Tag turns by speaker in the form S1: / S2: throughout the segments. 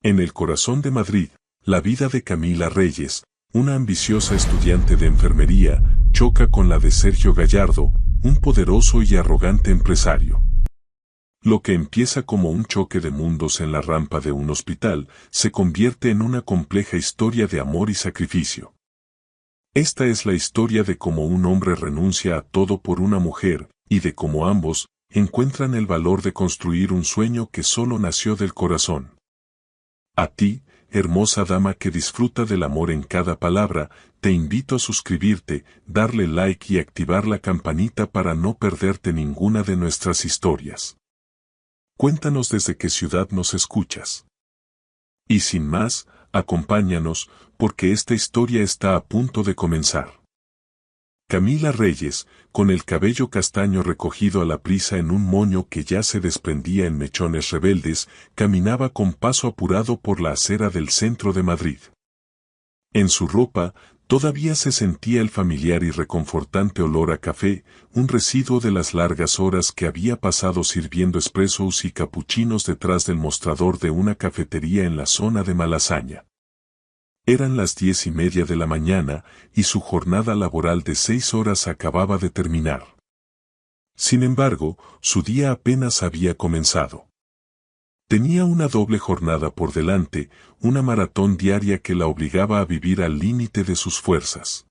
S1: En el corazón de Madrid, la vida de Camila Reyes, una ambiciosa estudiante de enfermería, choca con la de Sergio Gallardo, un poderoso y arrogante empresario. Lo que empieza como un choque de mundos en la rampa de un hospital, se convierte en una compleja historia de amor y sacrificio. Esta es la historia de cómo un hombre renuncia a todo por una mujer, y de cómo ambos encuentran el valor de construir un sueño que solo nació del corazón. A ti, hermosa dama que disfruta del amor en cada palabra, te invito a suscribirte, darle like y activar la campanita para no perderte ninguna de nuestras historias. Cuéntanos desde qué ciudad nos escuchas. Y sin más, acompáñanos, porque esta historia está a punto de comenzar. Camila Reyes, con el cabello castaño recogido a la prisa en un moño que ya se desprendía en mechones rebeldes, caminaba con paso apurado por la acera del centro de Madrid. En su ropa, todavía se sentía el familiar y reconfortante olor a café, un residuo de las largas horas que había pasado sirviendo expresos y capuchinos detrás del mostrador de una cafetería en la zona de Malasaña. Eran las 10:30 de la mañana, y su jornada laboral de 6 horas acababa de terminar. Sin embargo, su día apenas había comenzado. Tenía una doble jornada por delante, una maratón diaria que la obligaba a vivir al límite de sus fuerzas.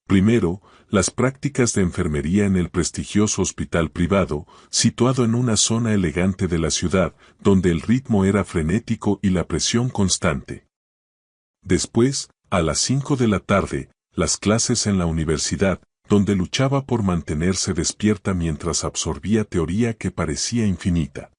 S1: Primero, las prácticas de enfermería en el prestigioso hospital privado, situado en una zona elegante de la ciudad, donde el ritmo era frenético y la presión constante. Después, a las 5 de la tarde, las clases en la universidad, donde luchaba por mantenerse despierta mientras absorbía teoría que parecía infinita.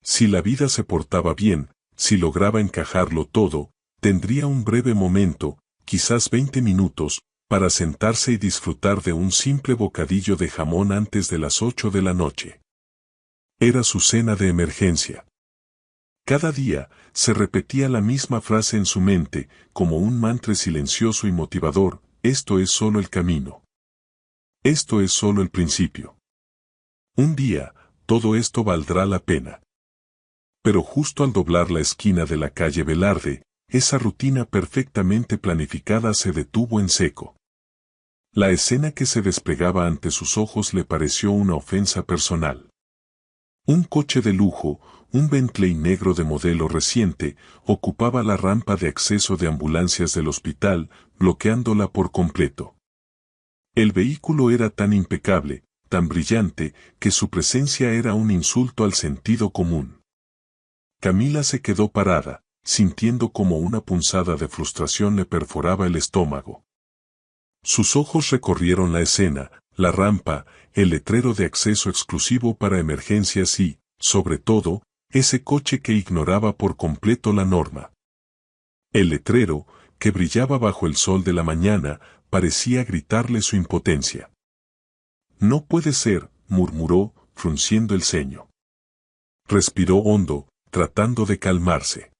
S1: Si la vida se portaba bien, si lograba encajarlo todo, tendría un breve momento, quizás 20 minutos, para sentarse y disfrutar de un simple bocadillo de jamón antes de las 8 de la noche. Era su cena de emergencia. Cada día, se repetía la misma frase en su mente, como un mantra silencioso y motivador: esto es solo el camino. Esto es solo el principio. Un día, todo esto valdrá la pena. Pero justo al doblar la esquina de la calle Velarde, esa rutina perfectamente planificada se detuvo en seco. La escena que se desplegaba ante sus ojos le pareció una ofensa personal. Un coche de lujo, un Bentley negro de modelo reciente, ocupaba la rampa de acceso de ambulancias del hospital, bloqueándola por completo. El vehículo era tan impecable, tan brillante, que su presencia era un insulto al sentido común. Camila se quedó parada, sintiendo como una punzada de frustración le perforaba el estómago. Sus ojos recorrieron la escena, la rampa, el letrero de acceso exclusivo para emergencias y, sobre todo, ese coche que ignoraba por completo la norma. El letrero, que brillaba bajo el sol de la mañana, parecía gritarle su impotencia. No puede ser, murmuró, frunciendo el ceño. Respiró hondo, tratando de calmarse.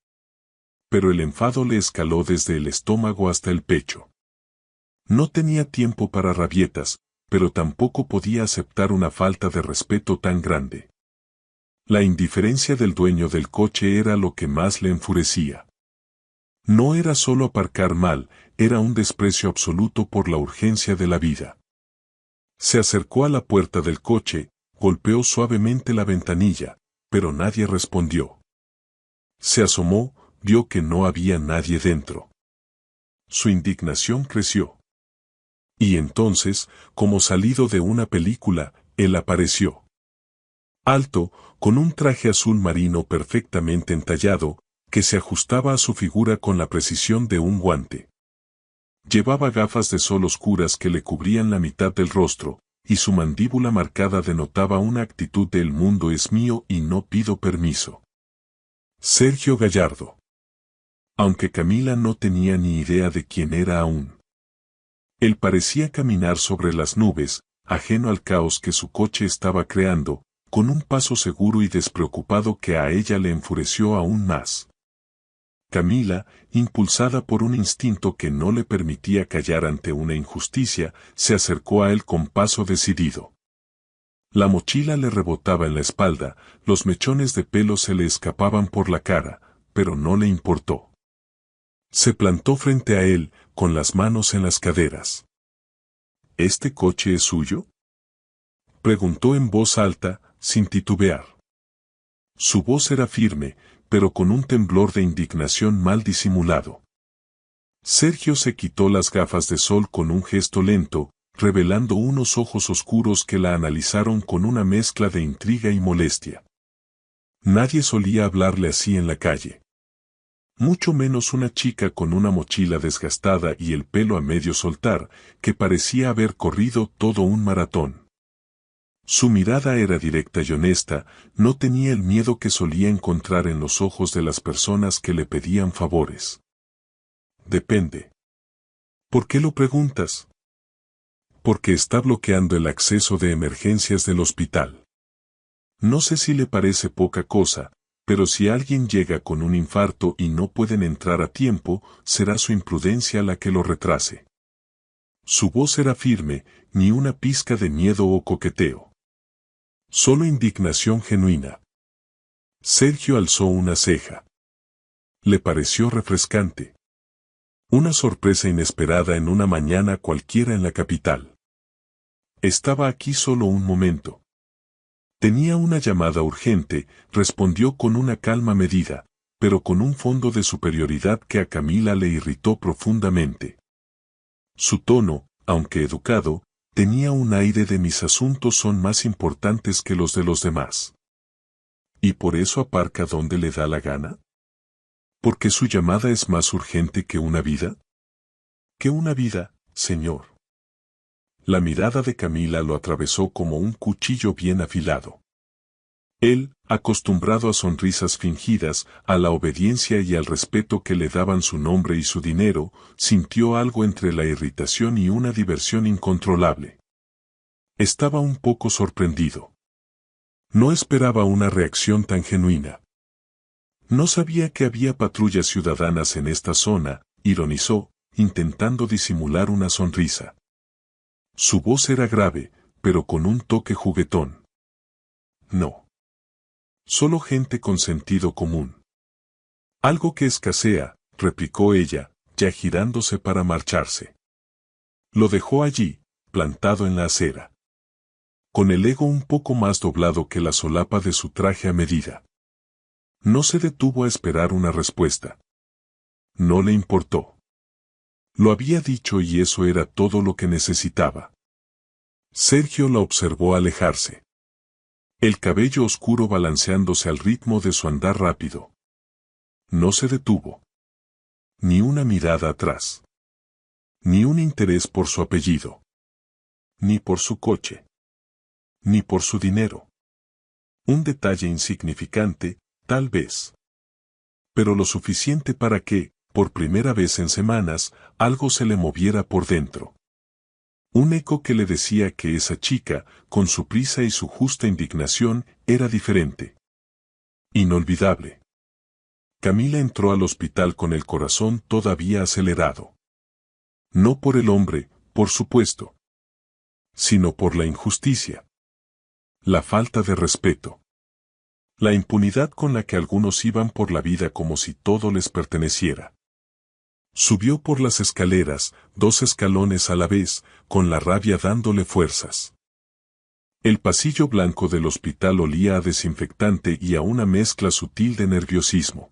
S1: Pero el enfado le escaló desde el estómago hasta el pecho. No tenía tiempo para rabietas, pero tampoco podía aceptar una falta de respeto tan grande. La indiferencia del dueño del coche era lo que más le enfurecía. No era solo aparcar mal, era un desprecio absoluto por la urgencia de la vida. Se acercó a la puerta del coche, golpeó suavemente la ventanilla, pero nadie respondió. Se asomó, vio que no había nadie dentro. Su indignación creció. Y entonces, como salido de una película, él apareció. Alto, con un traje azul marino perfectamente entallado, que se ajustaba a su figura con la precisión de un guante. Llevaba gafas de sol oscuras que le cubrían la mitad del rostro, y su mandíbula marcada denotaba una actitud de "el mundo es mío y no pido permiso". Sergio Gallardo. Aunque Camila no tenía ni idea de quién era aún. Él parecía caminar sobre las nubes, ajeno al caos que su coche estaba creando, con un paso seguro y despreocupado que a ella le enfureció aún más. Camila, impulsada por un instinto que no le permitía callar ante una injusticia, se acercó a él con paso decidido. La mochila le rebotaba en la espalda, los mechones de pelo se le escapaban por la cara, pero no le importó. Se plantó frente a él, con las manos en las caderas. ¿Este coche es suyo?, preguntó en voz alta, sin titubear. Su voz era firme, pero con un temblor de indignación mal disimulado. Sergio se quitó las gafas de sol con un gesto lento, revelando unos ojos oscuros que la analizaron con una mezcla de intriga y molestia. Nadie solía hablarle así en la calle. Mucho menos una chica con una mochila desgastada y el pelo a medio soltar, que parecía haber corrido todo un maratón. Su mirada era directa y honesta, no tenía el miedo que solía encontrar en los ojos de las personas que le pedían favores. Depende. ¿Por qué lo preguntas? Porque está bloqueando el acceso de emergencias del hospital. No sé si le parece poca cosa, pero si alguien llega con un infarto y no pueden entrar a tiempo, será su imprudencia la que lo retrase. Su voz era firme, ni una pizca de miedo o coqueteo. Solo indignación genuina. Sergio alzó una ceja. Le pareció refrescante. Una sorpresa inesperada en una mañana cualquiera en la capital. Estaba aquí solo un momento. Tenía una llamada urgente, respondió con una calma medida, pero con un fondo de superioridad que a Camila le irritó profundamente. Su tono, aunque educado, tenía un aire de mis asuntos son más importantes que los de los demás. ¿Y por eso aparca donde le da la gana? ¿Porque su llamada es más urgente que una vida? ¿Qué una vida, señor? La mirada de Camila lo atravesó como un cuchillo bien afilado. Él, acostumbrado a sonrisas fingidas, a la obediencia y al respeto que le daban su nombre y su dinero, sintió algo entre la irritación y una diversión incontrolable. Estaba un poco sorprendido. No esperaba una reacción tan genuina. No sabía que había patrullas ciudadanas en esta zona, ironizó, intentando disimular una sonrisa. Su voz era grave, pero con un toque juguetón. No. Solo gente con sentido común. Algo que escasea, replicó ella, ya girándose para marcharse. Lo dejó allí, plantado en la acera. Con el ego un poco más doblado que la solapa de su traje a medida. No se detuvo a esperar una respuesta. No le importó. Lo había dicho y eso era todo lo que necesitaba. Sergio la observó alejarse. El cabello oscuro balanceándose al ritmo de su andar rápido. No se detuvo. Ni una mirada atrás. Ni un interés por su apellido. Ni por su coche. Ni por su dinero. Un detalle insignificante, tal vez. Pero lo suficiente para que, por primera vez en semanas, algo se le moviera por dentro. Un eco que le decía que esa chica, con su prisa y su justa indignación, era diferente. Inolvidable. Camila entró al hospital con el corazón todavía acelerado. No por el hombre, por supuesto. Sino por la injusticia. La falta de respeto. La impunidad con la que algunos iban por la vida como si todo les perteneciera. Subió por las escaleras, 2 escalones a la vez, con la rabia dándole fuerzas. El pasillo blanco del hospital olía a desinfectante y a una mezcla sutil de nerviosismo.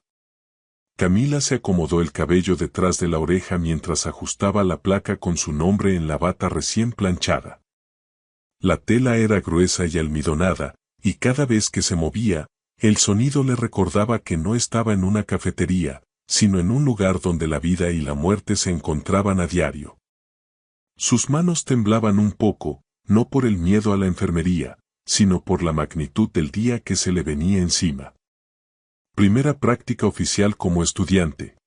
S1: Camila se acomodó el cabello detrás de la oreja mientras ajustaba la placa con su nombre en la bata recién planchada. La tela era gruesa y almidonada, y cada vez que se movía, el sonido le recordaba que no estaba en una cafetería, sino en un lugar donde la vida y la muerte se encontraban a diario. Sus manos temblaban un poco, no por el miedo a la enfermería, sino por la magnitud del día que se le venía encima. Primera práctica oficial como estudiante.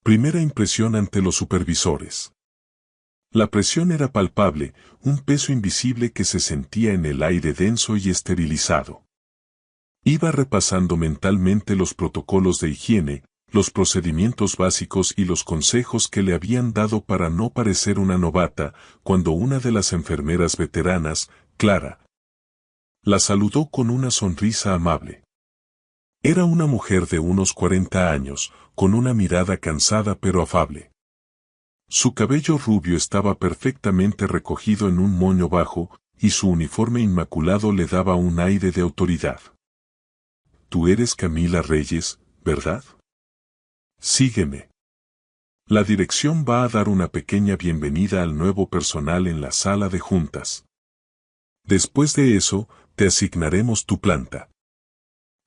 S1: Primera impresión ante los supervisores. La presión era palpable, un peso invisible que se sentía en el aire denso y esterilizado. Iba repasando mentalmente los protocolos de higiene, los procedimientos básicos y los consejos que le habían dado para no parecer una novata, cuando una de las enfermeras veteranas, Clara, la saludó con una sonrisa amable. Era una mujer de unos 40 años, con una mirada cansada pero afable. Su cabello rubio estaba perfectamente recogido en un moño bajo, y su uniforme inmaculado le daba un aire de autoridad. Tú eres Camila Reyes, ¿verdad? Sígueme. La dirección va a dar una pequeña bienvenida al nuevo personal en la sala de juntas. Después de eso, te asignaremos tu planta.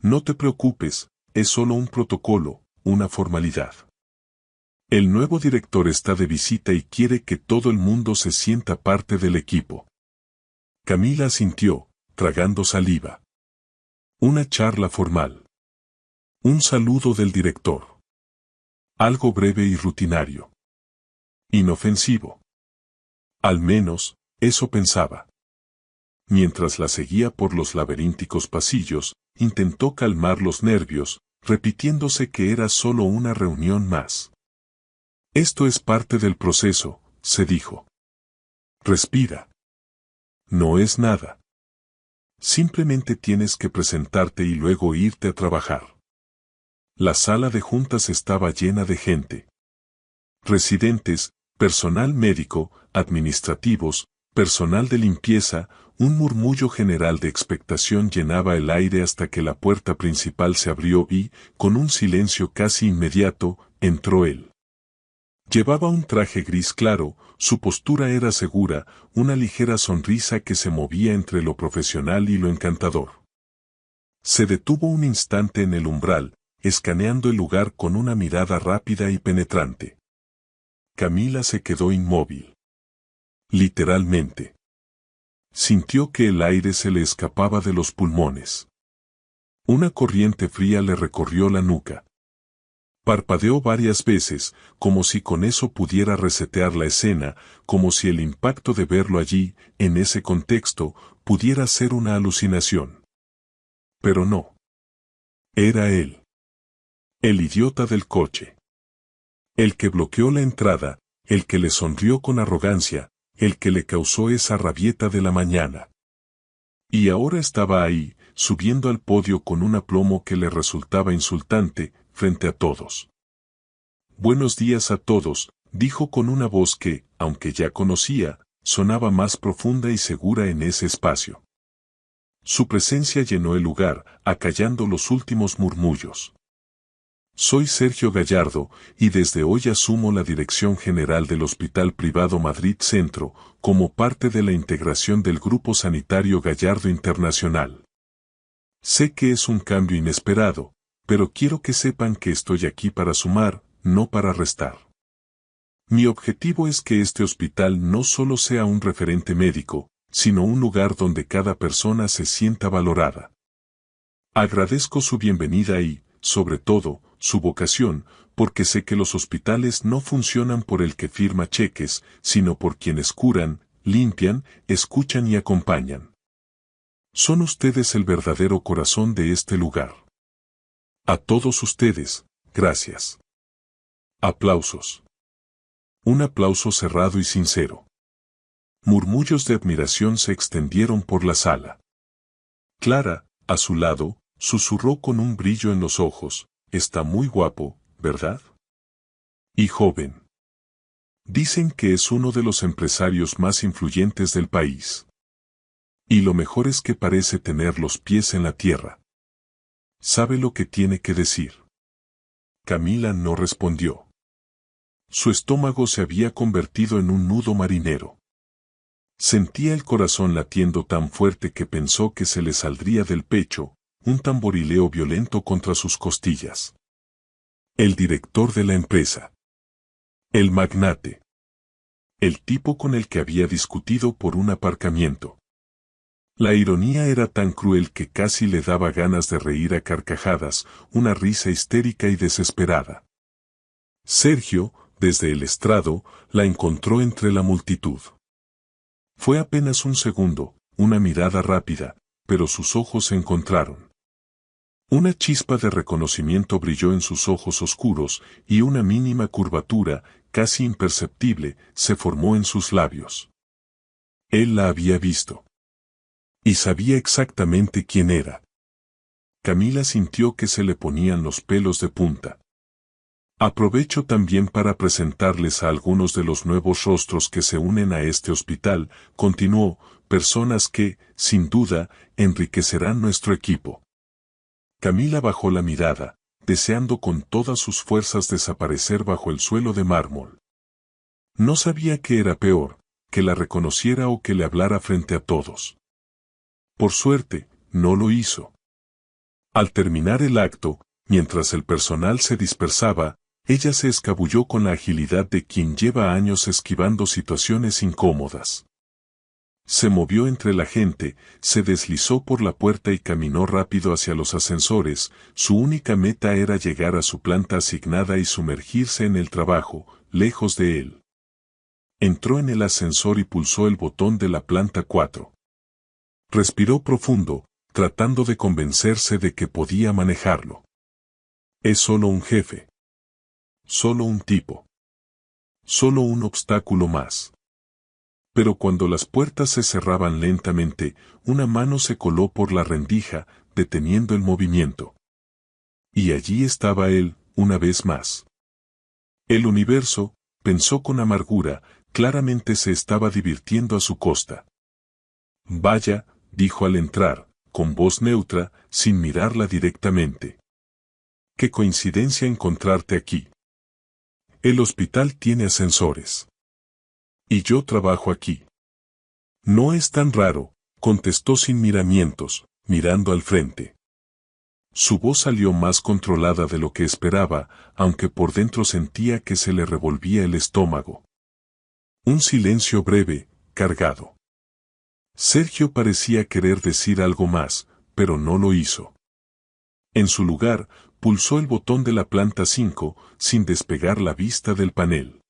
S1: No te preocupes, es solo un protocolo, una formalidad. El nuevo director está de visita y quiere que todo el mundo se sienta parte del equipo. Camila asintió, tragando saliva. Una charla formal. Un saludo del director. Algo breve y rutinario. Inofensivo. Al menos, eso pensaba. Mientras la seguía por los laberínticos pasillos, intentó calmar los nervios, repitiéndose que era solo una reunión más. Esto es parte del proceso, se dijo. Respira. No es nada. Simplemente tienes que presentarte y luego irte a trabajar. La sala de juntas estaba llena de gente. Residentes, personal médico, administrativos, personal de limpieza, un murmullo general de expectación llenaba el aire hasta que la puerta principal se abrió y, con un silencio casi inmediato, entró él. Llevaba un traje gris claro, su postura era segura, una ligera sonrisa que se movía entre lo profesional y lo encantador. Se detuvo un instante en el umbral, escaneando el lugar con una mirada rápida y penetrante. Camila se quedó inmóvil. Literalmente. Sintió que el aire se le escapaba de los pulmones. Una corriente fría le recorrió la nuca. Parpadeó varias veces, como si con eso pudiera resetear la escena, como si el impacto de verlo allí, en ese contexto, pudiera ser una alucinación. Pero no. Era él. El idiota del coche. El que bloqueó la entrada, el que le sonrió con arrogancia, el que le causó esa rabieta de la mañana. Y ahora estaba ahí, subiendo al podio con un aplomo que le resultaba insultante, frente a todos. Buenos días a todos, dijo con una voz que, aunque ya conocía, sonaba más profunda y segura en ese espacio. Su presencia llenó el lugar, acallando los últimos murmullos. Soy Sergio Gallardo, y desde hoy asumo la dirección general del Hospital Privado Madrid Centro, como parte de la integración del Grupo Sanitario Gallardo Internacional. Sé que es un cambio inesperado, pero quiero que sepan que estoy aquí para sumar, no para restar. Mi objetivo es que este hospital no solo sea un referente médico, sino un lugar donde cada persona se sienta valorada. Agradezco su bienvenida y, sobre todo, su vocación, porque sé que los hospitales no funcionan por el que firma cheques, sino por quienes curan, limpian, escuchan y acompañan. Son ustedes el verdadero corazón de este lugar. A todos ustedes, gracias. Aplausos. Un aplauso cerrado y sincero. Murmullos de admiración se extendieron por la sala. Clara, a su lado, susurró con un brillo en los ojos, está muy guapo, ¿verdad? Y joven. Dicen que es uno de los empresarios más influyentes del país. Y lo mejor es que parece tener los pies en la tierra. ¿Sabe lo que tiene que decir? Camila no respondió. Su estómago se había convertido en un nudo marinero. Sentía el corazón latiendo tan fuerte que pensó que se le saldría del pecho, un tamborileo violento contra sus costillas. El director de la empresa. El magnate. El tipo con el que había discutido por un aparcamiento. La ironía era tan cruel que casi le daba ganas de reír a carcajadas, una risa histérica y desesperada. Sergio, desde el estrado, la encontró entre la multitud. Fue apenas un segundo, una mirada rápida, pero sus ojos se encontraron. Una chispa de reconocimiento brilló en sus ojos oscuros y una mínima curvatura, casi imperceptible, se formó en sus labios. Él la había visto. Y sabía exactamente quién era. Camila sintió que se le ponían los pelos de punta. Aprovecho también para presentarles a algunos de los nuevos rostros que se unen a este hospital, continuó, personas que, sin duda, enriquecerán nuestro equipo. Camila bajó la mirada, deseando con todas sus fuerzas desaparecer bajo el suelo de mármol. No sabía qué era peor, que la reconociera o que le hablara frente a todos. Por suerte, no lo hizo. Al terminar el acto, mientras el personal se dispersaba, ella se escabulló con la agilidad de quien lleva años esquivando situaciones incómodas. Se movió entre la gente, se deslizó por la puerta y caminó rápido hacia los ascensores. Su única meta era llegar a su planta asignada y sumergirse en el trabajo, lejos de él. Entró en el ascensor y pulsó el botón de la planta 4. Respiró profundo, tratando de convencerse de que podía manejarlo. Es solo un jefe. Solo un tipo. Solo un obstáculo más. Pero cuando las puertas se cerraban lentamente, una mano se coló por la rendija, deteniendo el movimiento. Y allí estaba él, una vez más. El universo, pensó con amargura, claramente se estaba divirtiendo a su costa. Vaya, dijo al entrar, con voz neutra, sin mirarla directamente. Qué coincidencia encontrarte aquí. El hospital tiene ascensores. Y yo trabajo aquí. No es tan raro, contestó sin miramientos, mirando al frente. Su voz salió más controlada de lo que esperaba, aunque por dentro sentía que se le revolvía el estómago. Un silencio breve, cargado. Sergio parecía querer decir algo más, pero no lo hizo. En su lugar, pulsó el botón de la planta 5, sin despegar la vista del panel.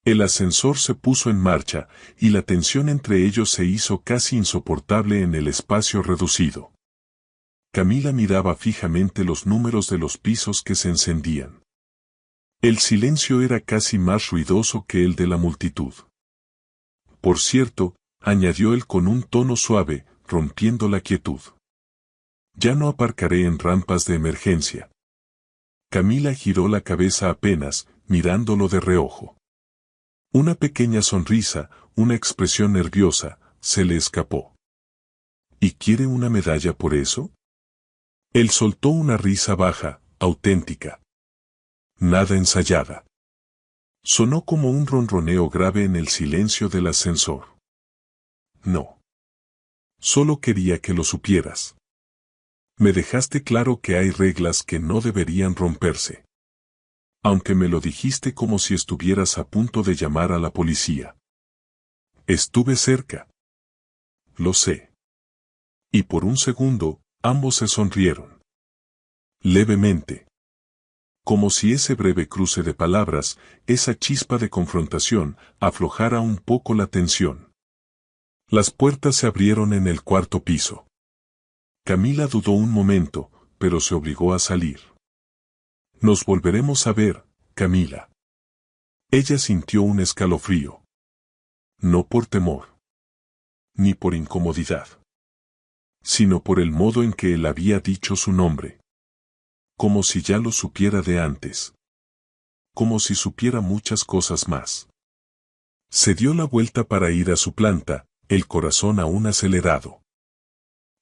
S1: El ascensor se puso en marcha, y la tensión entre ellos se hizo casi insoportable en el espacio reducido. Camila miraba fijamente los números de los pisos que se encendían. El silencio era casi más ruidoso que el de la multitud. Por cierto, añadió él con un tono suave, rompiendo la quietud. Ya no aparcaré en rampas de emergencia. Camila giró la cabeza apenas, mirándolo de reojo. Una pequeña sonrisa, una expresión nerviosa, se le escapó. ¿Y quiere una medalla por eso? Él soltó una risa baja, auténtica. Nada ensayada. Sonó como un ronroneo grave en el silencio del ascensor. No. Solo quería que lo supieras. Me dejaste claro que hay reglas que no deberían romperse. Aunque me lo dijiste como si estuvieras a punto de llamar a la policía. Estuve cerca. Lo sé. Y por un segundo, ambos se sonrieron. Levemente. Como si ese breve cruce de palabras, esa chispa de confrontación, aflojara un poco la tensión. Las puertas se abrieron en el cuarto piso. Camila dudó un momento, pero se obligó a salir. Nos volveremos a ver, Camila. Ella sintió un escalofrío. No por temor. Ni por incomodidad. Sino por el modo en que él había dicho su nombre. Como si ya lo supiera de antes. Como si supiera muchas cosas más. Se dio la vuelta para ir a su planta, el corazón aún acelerado.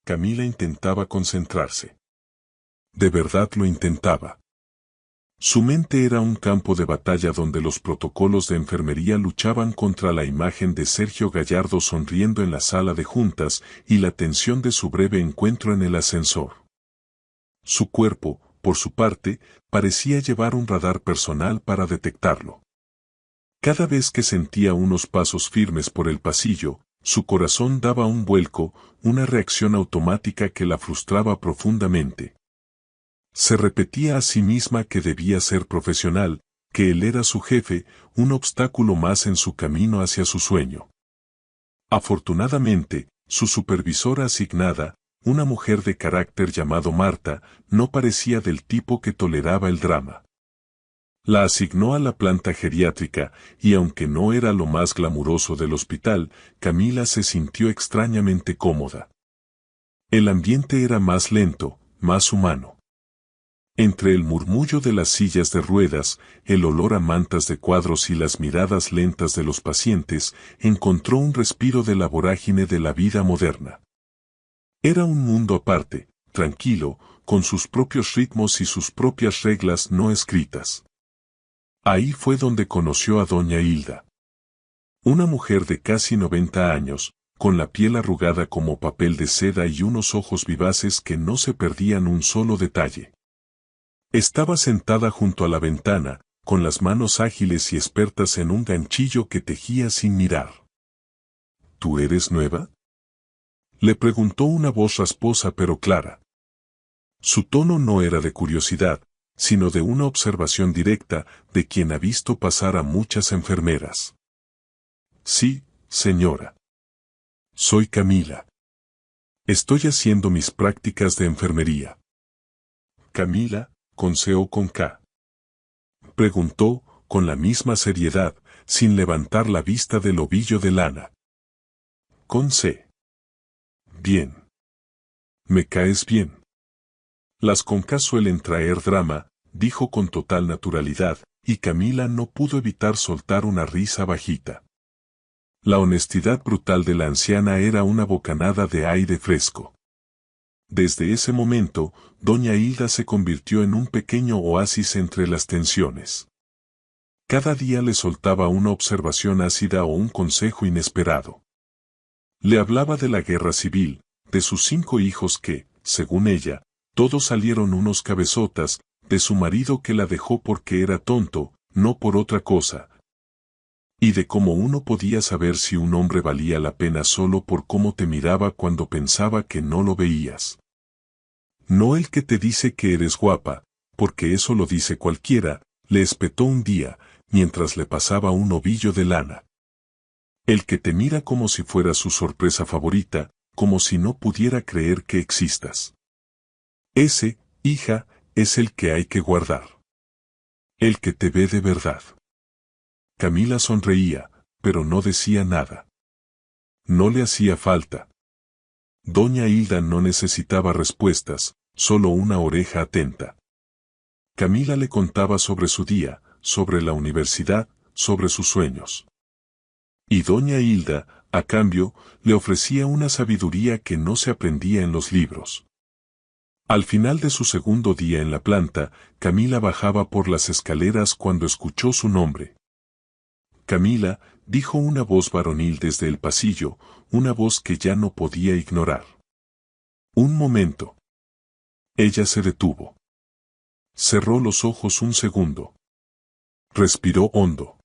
S1: Camila intentaba concentrarse. De verdad lo intentaba. Su mente era un campo de batalla donde los protocolos de enfermería luchaban contra la imagen de Sergio Gallardo sonriendo en la sala de juntas y la tensión de su breve encuentro en el ascensor. Su cuerpo, por su parte, parecía llevar un radar personal para detectarlo. Cada vez que sentía unos pasos firmes por el pasillo, su corazón daba un vuelco, una reacción automática que la frustraba profundamente. Se repetía a sí misma que debía ser profesional, que él era su jefe, un obstáculo más en su camino hacia su sueño. Afortunadamente, su supervisora asignada, una mujer de carácter llamado Marta, no parecía del tipo que toleraba el drama. La asignó a la planta geriátrica, y aunque no era lo más glamuroso del hospital, Camila se sintió extrañamente cómoda. El ambiente era más lento, más humano. Entre el murmullo de las sillas de ruedas, el olor a mantas de cuadros y las miradas lentas de los pacientes, encontró un respiro de la vorágine de la vida moderna. Era un mundo aparte, tranquilo, con sus propios ritmos y sus propias reglas no escritas. Ahí fue donde conoció a doña Hilda. Una mujer de casi 90 años, con la piel arrugada como papel de seda y unos ojos vivaces que no se perdían un solo detalle. Estaba sentada junto a la ventana, con las manos ágiles y expertas en un ganchillo que tejía sin mirar. ¿Tú eres nueva?, le preguntó una voz rasposa pero clara. Su tono no era de curiosidad, sino de una observación directa de quien ha visto pasar a muchas enfermeras. Sí, señora. Soy Camila. Estoy haciendo mis prácticas de enfermería. Camila, con C o con K. Preguntó, con la misma seriedad, sin levantar la vista del ovillo de lana. Con C. Bien. Me caes bien. Las con K suelen traer drama, dijo con total naturalidad, y Camila no pudo evitar soltar una risa bajita. La honestidad brutal de la anciana era una bocanada de aire fresco. Desde ese momento, doña Hilda se convirtió en un pequeño oasis entre las tensiones. Cada día le soltaba una observación ácida o un consejo inesperado. Le hablaba de la guerra civil, de sus 5 hijos que, según ella, todos salieron unos cabezotas, de su marido que la dejó porque era tonto, no por otra cosa, y de cómo uno podía saber si un hombre valía la pena solo por cómo te miraba cuando pensaba que no lo veías. No el que te dice que eres guapa, porque eso lo dice cualquiera, le espetó un día, mientras le pasaba un ovillo de lana. El que te mira como si fuera su sorpresa favorita, como si no pudiera creer que existas. Ese, hija, es el que hay que guardar. El que te ve de verdad. Camila sonreía, pero no decía nada. No le hacía falta. Doña Hilda no necesitaba respuestas, solo una oreja atenta. Camila le contaba sobre su día, sobre la universidad, sobre sus sueños. Y doña Hilda, a cambio, le ofrecía una sabiduría que no se aprendía en los libros. Al final de su segundo día en la planta, Camila bajaba por las escaleras cuando escuchó su nombre. Camila, dijo una voz varonil desde el pasillo, una voz que ya no podía ignorar. Un momento. Ella se detuvo. Cerró los ojos un segundo. Respiró hondo.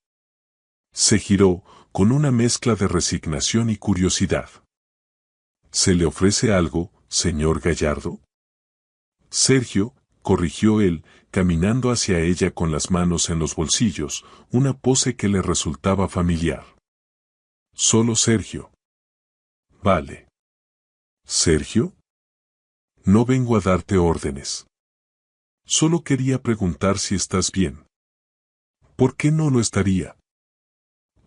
S1: Se giró, con una mezcla de resignación y curiosidad. ¿Se le ofrece algo, señor Gallardo? Sergio, corrigió él, caminando hacia ella con las manos en los bolsillos, una pose que le resultaba familiar. Solo Sergio. Vale. ¿Sergio? No vengo a darte órdenes. Solo quería preguntar si estás bien. ¿Por qué no lo estaría?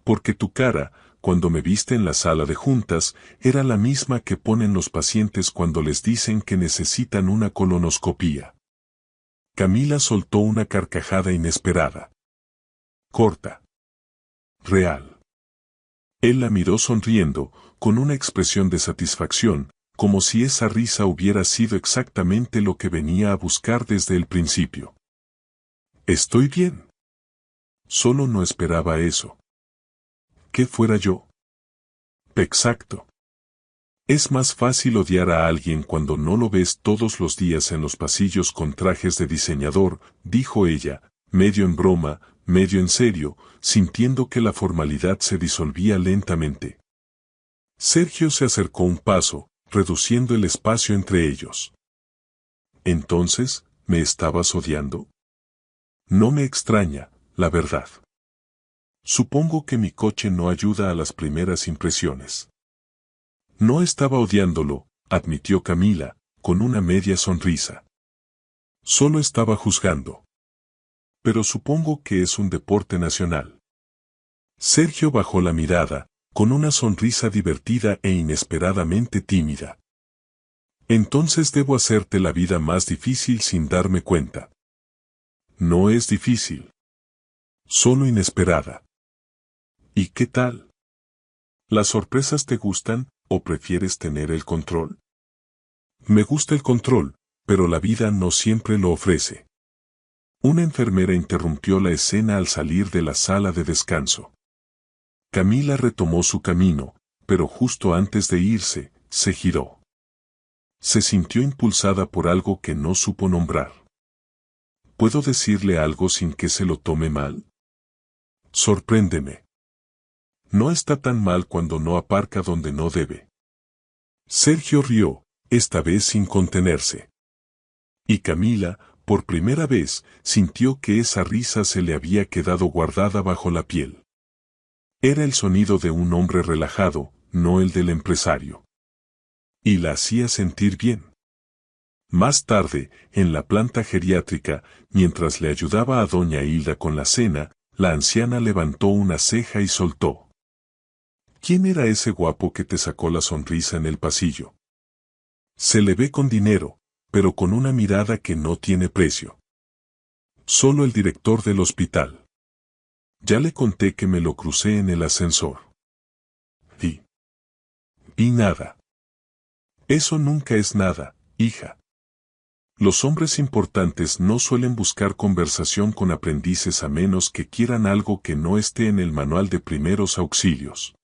S1: Porque tu cara, cuando me viste en la sala de juntas, era la misma que ponen los pacientes cuando les dicen que necesitan una colonoscopía. Camila soltó una carcajada inesperada. Corta. Real. Él la miró sonriendo, con una expresión de satisfacción, como si esa risa hubiera sido exactamente lo que venía a buscar desde el principio. ¿Estoy bien? Solo no esperaba eso. ¿Qué fuera yo? Exacto. Es más fácil odiar a alguien cuando no lo ves todos los días en los pasillos con trajes de diseñador, dijo ella, medio en broma, medio en serio, sintiendo que la formalidad se disolvía lentamente. Sergio se acercó un paso, reduciendo el espacio entre ellos. Entonces, ¿me estabas odiando? No me extraña, la verdad. Supongo que mi coche no ayuda a las primeras impresiones. No estaba odiándolo, admitió Camila, con una media sonrisa. Solo estaba juzgando. Pero supongo que es un deporte nacional. Sergio bajó la mirada, con una sonrisa divertida e inesperadamente tímida. Entonces debo hacerte la vida más difícil sin darme cuenta. No es difícil. Solo inesperada. ¿Y qué tal? ¿Las sorpresas te gustan o prefieres tener el control? Me gusta el control, pero la vida no siempre lo ofrece. Una enfermera interrumpió la escena al salir de la sala de descanso. Camila retomó su camino, pero justo antes de irse, se giró. Se sintió impulsada por algo que no supo nombrar. ¿Puedo decirle algo sin que se lo tome mal? Sorpréndeme. No está tan mal cuando no aparca donde no debe. Sergio rió, esta vez sin contenerse. Y Camila, por primera vez, sintió que esa risa se le había quedado guardada bajo la piel. Era el sonido de un hombre relajado, no el del empresario. Y la hacía sentir bien. Más tarde, en la planta geriátrica, mientras le ayudaba a doña Hilda con la cena, la anciana levantó una ceja y soltó. ¿Quién era ese guapo que te sacó la sonrisa en el pasillo? Se le ve con dinero, pero con una mirada que no tiene precio. Solo el director del hospital. Ya le conté que me lo crucé en el ascensor. Y nada. Eso nunca es nada, hija. Los hombres importantes no suelen buscar conversación con aprendices a menos que quieran algo que no esté en el manual de primeros auxilios.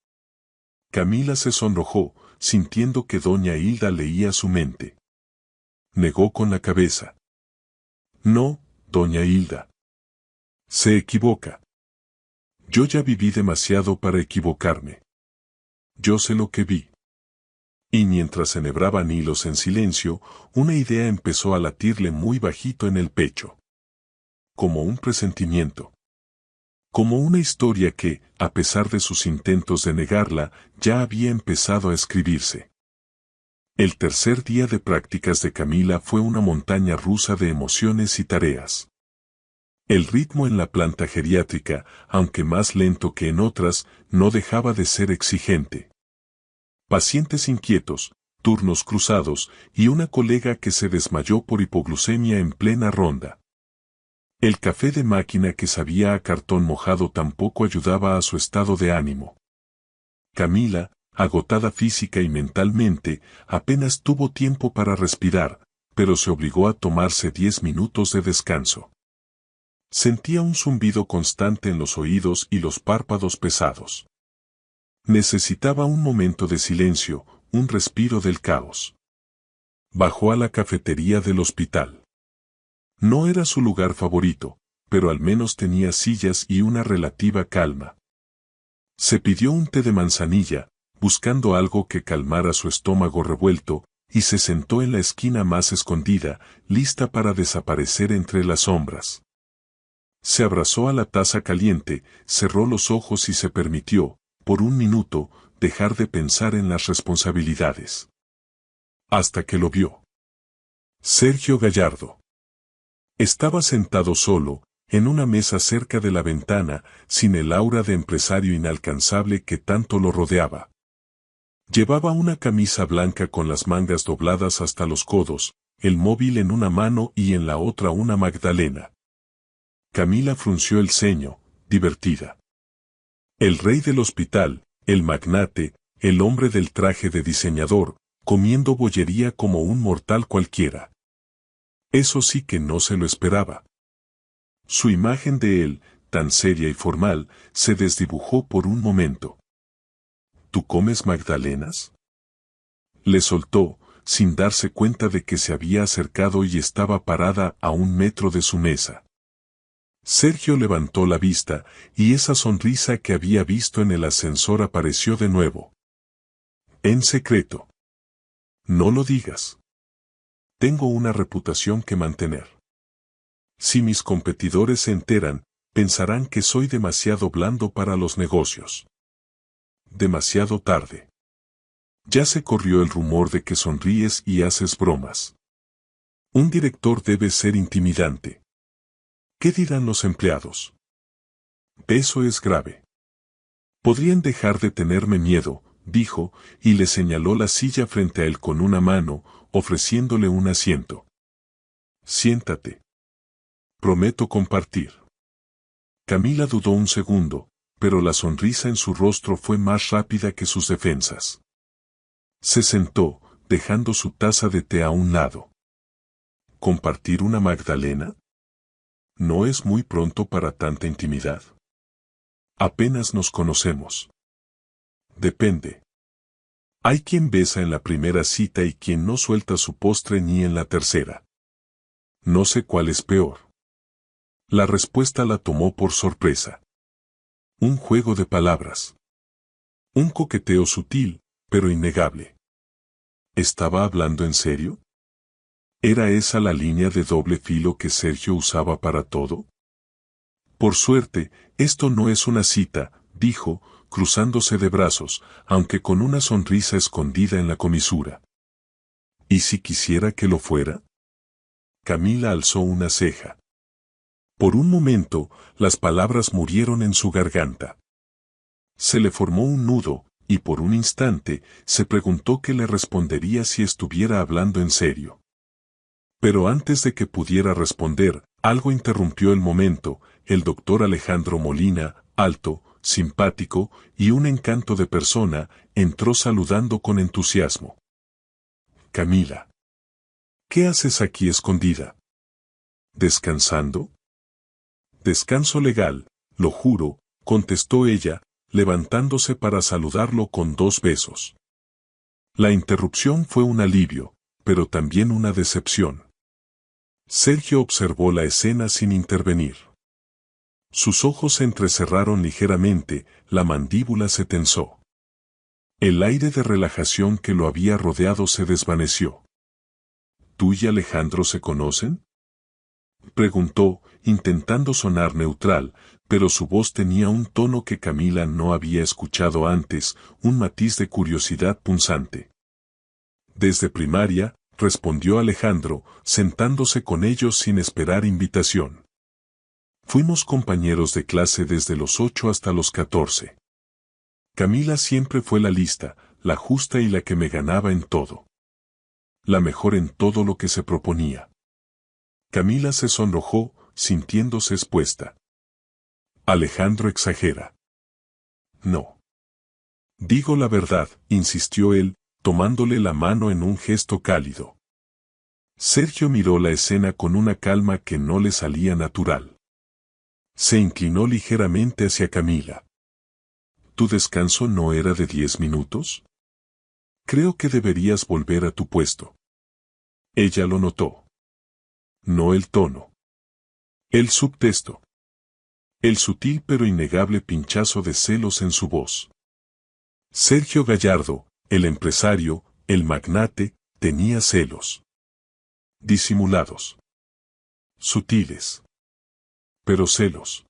S1: Camila se sonrojó, sintiendo que doña Hilda leía su mente. Negó con la cabeza. No, doña Hilda. Se equivoca. Yo ya viví demasiado para equivocarme. Yo sé lo que vi. Y mientras enhebraban hilos en silencio, una idea empezó a latirle muy bajito en el pecho. Como un presentimiento. Como una historia que, a pesar de sus intentos de negarla, ya había empezado a escribirse. El tercer día de prácticas de Camila fue una montaña rusa de emociones y tareas. El ritmo en la planta geriátrica, aunque más lento que en otras, no dejaba de ser exigente. Pacientes inquietos, turnos cruzados y una colega que se desmayó por hipoglucemia en plena ronda. El café de máquina que sabía a cartón mojado tampoco ayudaba a su estado de ánimo. Camila, agotada física y mentalmente, apenas tuvo tiempo para respirar, pero se obligó a tomarse 10 minutos de descanso. Sentía un zumbido constante en los oídos y los párpados pesados. Necesitaba un momento de silencio, un respiro del caos. Bajó a la cafetería del hospital. No era su lugar favorito, pero al menos tenía sillas y una relativa calma. Se pidió un té de manzanilla, buscando algo que calmara su estómago revuelto, y se sentó en la esquina más escondida, lista para desaparecer entre las sombras. Se abrazó a la taza caliente, cerró los ojos y se permitió, por un minuto, dejar de pensar en las responsabilidades. Hasta que lo vio. Sergio Gallardo. Estaba sentado solo, en una mesa cerca de la ventana, sin el aura de empresario inalcanzable que tanto lo rodeaba. Llevaba una camisa blanca con las mangas dobladas hasta los codos, el móvil en una mano y en la otra una magdalena. Camila frunció el ceño, divertida. El rey del hospital, el magnate, el hombre del traje de diseñador, comiendo bollería como un mortal cualquiera. Eso sí que no se lo esperaba. Su imagen de él, tan seria y formal, se desdibujó por un momento. ¿Tú comes magdalenas? Le soltó, sin darse cuenta de que se había acercado y estaba parada a 1 metro de su mesa. Sergio levantó la vista, y esa sonrisa que había visto en el ascensor apareció de nuevo. En secreto. No lo digas. Tengo una reputación que mantener. Si mis competidores se enteran, pensarán que soy demasiado blando para los negocios. Demasiado tarde. Ya se corrió el rumor de que sonríes y haces bromas. Un director debe ser intimidante. ¿Qué dirán los empleados? Eso es grave. Podrían dejar de tenerme miedo, dijo, y le señaló la silla frente a él con una mano, ofreciéndole un asiento. Siéntate. Prometo compartir. Camila dudó un segundo, pero la sonrisa en su rostro fue más rápida que sus defensas. Se sentó, dejando su taza de té a un lado. ¿Compartir una magdalena? ¿No es muy pronto para tanta intimidad? Apenas nos conocemos. Depende. Hay quien besa en la primera cita y quien no suelta su postre ni en la tercera. No sé cuál es peor. La respuesta la tomó por sorpresa. Un juego de palabras. Un coqueteo sutil, pero innegable. ¿Estaba hablando en serio? ¿Era esa la línea de doble filo que Sergio usaba para todo? Por suerte, esto no es una cita, dijo, cruzándose de brazos, aunque con una sonrisa escondida en la comisura. ¿Y si quisiera que lo fuera? Camila alzó una ceja. Por un momento, las palabras murieron en su garganta. Se le formó un nudo, y por un instante, se preguntó qué le respondería si estuviera hablando en serio. Pero antes de que pudiera responder, algo interrumpió el momento. El doctor Alejandro Molina, alto, simpático y un encanto de persona, entró saludando con entusiasmo. Camila. ¿Qué haces aquí escondida? ¿Descansando? Descanso legal, lo juro, contestó ella, levantándose para saludarlo con 2 besos. La interrupción fue un alivio, pero también una decepción. Sergio observó la escena sin intervenir. Sus ojos se entrecerraron ligeramente, la mandíbula se tensó. El aire de relajación que lo había rodeado se desvaneció. ¿Tú y Alejandro se conocen? Preguntó, intentando sonar neutral, pero su voz tenía un tono que Camila no había escuchado antes, un matiz de curiosidad punzante. Desde primaria, respondió Alejandro, sentándose con ellos sin esperar invitación. Fuimos compañeros de clase desde los 8 hasta los 14. Camila siempre fue la lista, la justa y la que me ganaba en todo. La mejor en todo lo que se proponía. Camila se sonrojó, sintiéndose expuesta. Alejandro exagera. No. Digo la verdad, insistió él, tomándole la mano en un gesto cálido. Sergio miró la escena con una calma que no le salía natural. Se inclinó ligeramente hacia Camila. ¿Tu descanso no era de 10 minutos? Creo que deberías volver a tu puesto. Ella lo notó. No el tono. El subtexto. El sutil pero innegable pinchazo de celos en su voz. Sergio Gallardo, el empresario, el magnate, tenía celos. Disimulados. Sutiles. Pero celos.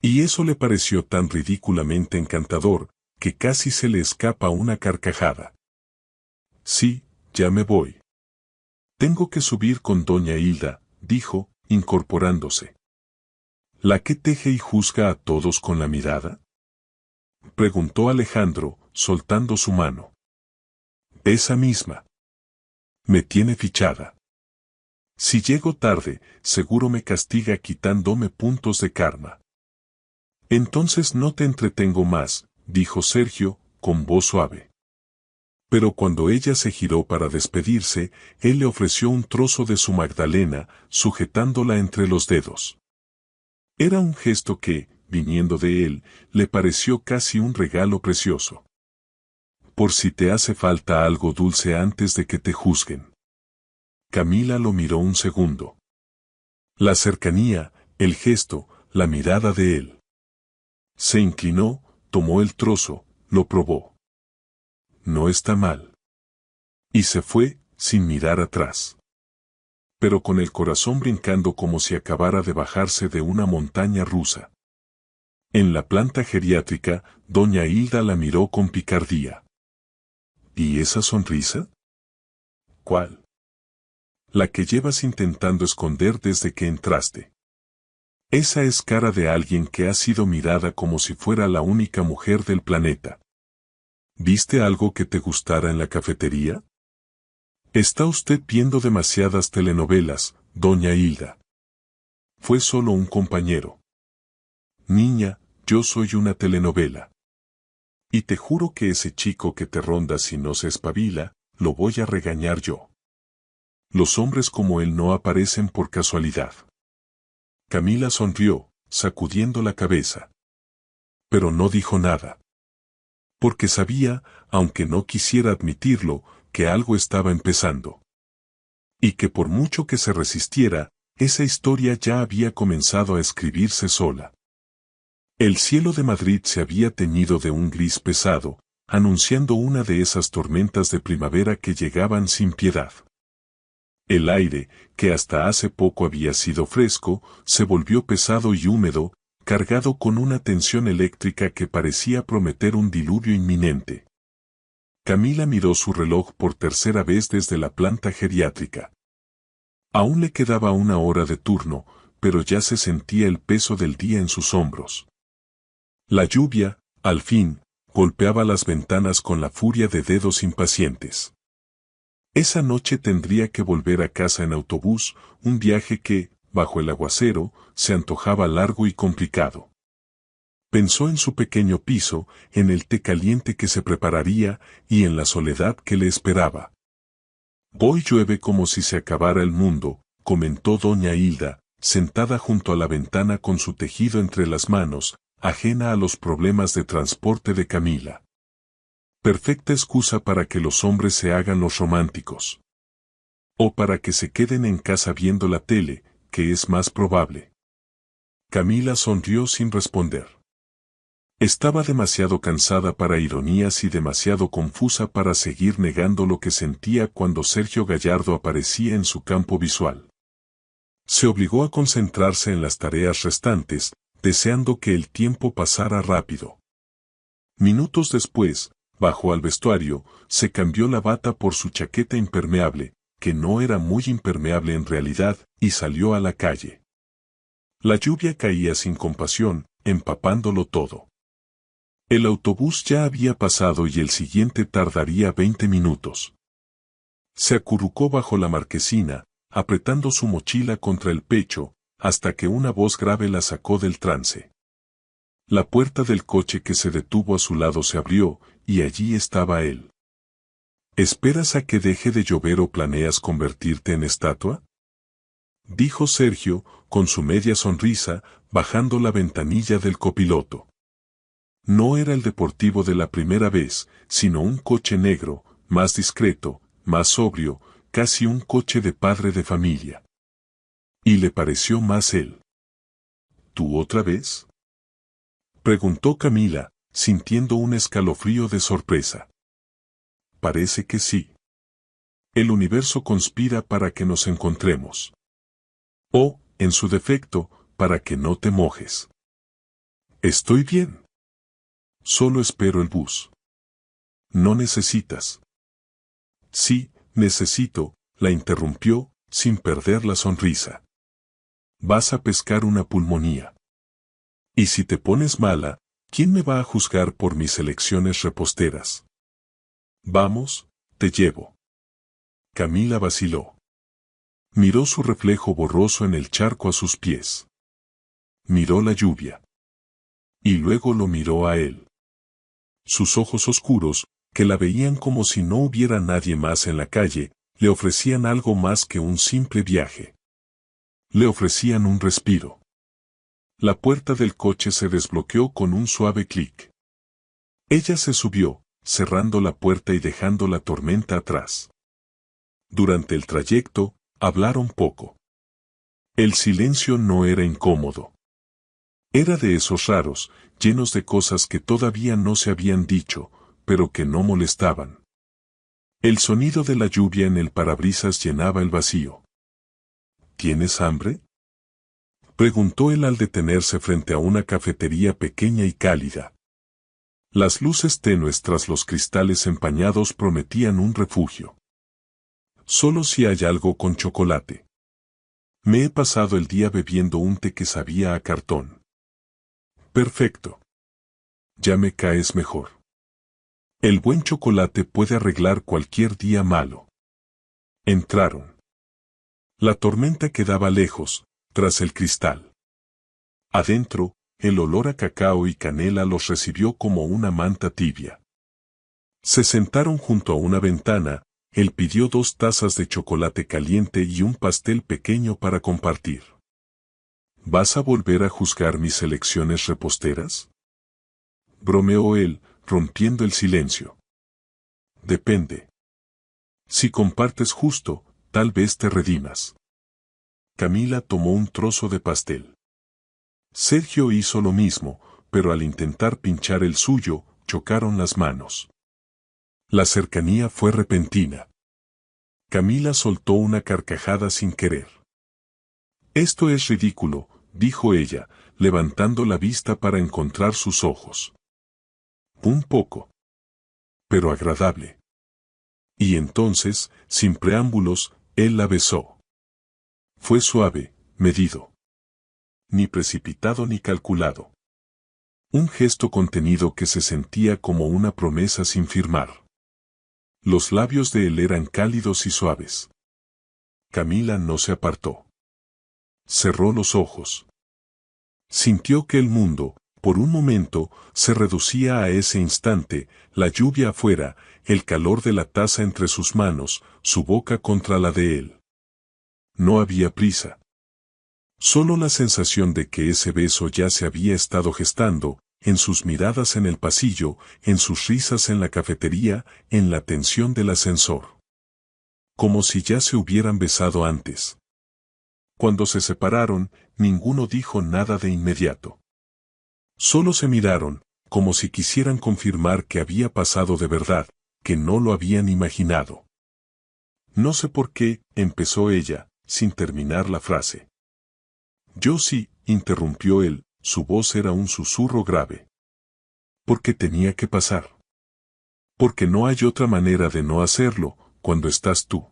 S1: Y eso le pareció tan ridículamente encantador, que casi se le escapa una carcajada. Sí, ya me voy. Tengo que subir con doña Hilda, dijo, incorporándose. ¿La que teje y juzga a todos con la mirada? Preguntó Alejandro, soltando su mano. Esa misma. Me tiene fichada. Si llego tarde, seguro me castiga quitándome puntos de karma. Entonces no te entretengo más, dijo Sergio, con voz suave. Pero cuando ella se giró para despedirse, él le ofreció un trozo de su magdalena, sujetándola entre los dedos. Era un gesto que, viniendo de él, le pareció casi un regalo precioso. Por si te hace falta algo dulce antes de que te juzguen. Camila lo miró un segundo. La cercanía, el gesto, la mirada de él. Se inclinó, tomó el trozo, lo probó. No está mal. Y se fue, sin mirar atrás. Pero con el corazón brincando como si acabara de bajarse de una montaña rusa. En la planta geriátrica, doña Hilda la miró con picardía. ¿Y esa sonrisa? ¿Cuál? La que llevas intentando esconder desde que entraste. Esa es cara de alguien que ha sido mirada como si fuera la única mujer del planeta. ¿Viste algo que te gustara en la cafetería? Está usted viendo demasiadas telenovelas, doña Hilda. Fue solo un compañero. Niña, yo soy una telenovela. Y te juro que ese chico que te ronda si no se espabila, lo voy a regañar yo. Los hombres como él no aparecen por casualidad. Camila sonrió, sacudiendo la cabeza. Pero no dijo nada. Porque sabía, aunque no quisiera admitirlo, que algo estaba empezando. Y que por mucho que se resistiera, esa historia ya había comenzado a escribirse sola. El cielo de Madrid se había teñido de un gris pesado, anunciando una de esas tormentas de primavera que llegaban sin piedad. El aire, que hasta hace poco había sido fresco, se volvió pesado y húmedo, cargado con una tensión eléctrica que parecía prometer un diluvio inminente. Camila miró su reloj por tercera vez desde la planta geriátrica. Aún le quedaba una hora de turno, pero ya se sentía el peso del día en sus hombros. La lluvia, al fin, golpeaba las ventanas con la furia de dedos impacientes. Esa noche tendría que volver a casa en autobús, un viaje que, bajo el aguacero, se antojaba largo y complicado. Pensó en su pequeño piso, en el té caliente que se prepararía y en la soledad que le esperaba. Hoy llueve como si se acabara el mundo, comentó doña Hilda, sentada junto a la ventana con su tejido entre las manos, ajena a los problemas de transporte de Camila. Perfecta excusa para que los hombres se hagan los románticos. O para que se queden en casa viendo la tele, que es más probable. Camila sonrió sin responder. Estaba demasiado cansada para ironías y demasiado confusa para seguir negando lo que sentía cuando Sergio Gallardo aparecía en su campo visual. Se obligó a concentrarse en las tareas restantes, deseando que el tiempo pasara rápido. Minutos después, bajó al vestuario, se cambió la bata por su chaqueta impermeable, que no era muy impermeable en realidad, y salió a la calle. La lluvia caía sin compasión, empapándolo todo. El autobús ya había pasado y el siguiente tardaría 20 minutos. Se acurrucó bajo la marquesina, apretando su mochila contra el pecho, hasta que una voz grave la sacó del trance. La puerta del coche que se detuvo a su lado se abrió, y allí estaba él. ¿Esperas a que deje de llover o planeas convertirte en estatua?, dijo Sergio, con su media sonrisa, bajando la ventanilla del copiloto. No era el deportivo de la primera vez, sino un coche negro, más discreto, más sobrio, casi un coche de padre de familia. Y le pareció más él. ¿Tú otra vez?, preguntó Camila, sintiendo un escalofrío de sorpresa. Parece que sí. El universo conspira para que nos encontremos. O, en su defecto, para que no te mojes. Estoy bien. Solo espero el bus. ¿No necesitas? Sí, necesito, la interrumpió, sin perder la sonrisa. Vas a pescar una pulmonía. Y si te pones mala, ¿quién me va a juzgar por mis elecciones reposteras? Vamos, te llevo. Camila vaciló. Miró su reflejo borroso en el charco a sus pies. Miró la lluvia. Y luego lo miró a él. Sus ojos oscuros, que la veían como si no hubiera nadie más en la calle, le ofrecían algo más que un simple viaje. Le ofrecían un respiro. La puerta del coche se desbloqueó con un suave clic. Ella se subió, cerrando la puerta y dejando la tormenta atrás. Durante el trayecto, hablaron poco. El silencio no era incómodo. Era de esos raros, llenos de cosas que todavía no se habían dicho, pero que no molestaban. El sonido de la lluvia en el parabrisas llenaba el vacío. ¿Tienes hambre?, preguntó él al detenerse frente a una cafetería pequeña y cálida. Las luces tenues tras los cristales empañados prometían un refugio. Solo si hay algo con chocolate. Me he pasado el día bebiendo un té que sabía a cartón. Perfecto. Ya me caes mejor. El buen chocolate puede arreglar cualquier día malo. Entraron. La tormenta quedaba lejos, tras el cristal. Adentro, el olor a cacao y canela los recibió como una manta tibia. Se sentaron junto a una ventana, él pidió 2 tazas de chocolate caliente y un pastel pequeño para compartir. ¿Vas a volver a juzgar mis elecciones reposteras?, bromeó él, rompiendo el silencio. Depende. Si compartes justo, tal vez te redimas. Camila tomó un trozo de pastel. Sergio hizo lo mismo, pero al intentar pinchar el suyo, chocaron las manos. La cercanía fue repentina. Camila soltó una carcajada sin querer. Esto es ridículo, dijo ella, levantando la vista para encontrar sus ojos. Un poco. Pero agradable. Y entonces, sin preámbulos, él la besó. Fue suave, medido. Ni precipitado ni calculado. Un gesto contenido que se sentía como una promesa sin firmar. Los labios de él eran cálidos y suaves. Camila no se apartó. Cerró los ojos. Sintió que el mundo, por un momento, se reducía a ese instante, la lluvia afuera, el calor de la taza entre sus manos, su boca contra la de él. No había prisa. Solo la sensación de que ese beso ya se había estado gestando, en sus miradas en el pasillo, en sus risas en la cafetería, en la tensión del ascensor. Como si ya se hubieran besado antes. Cuando se separaron, ninguno dijo nada de inmediato. Solo se miraron, como si quisieran confirmar que había pasado de verdad, que no lo habían imaginado. No sé por qué, empezó ella, sin terminar la frase. Yo sí, interrumpió él, su voz era un susurro grave. Porque tenía que pasar. Porque no hay otra manera de no hacerlo, cuando estás tú.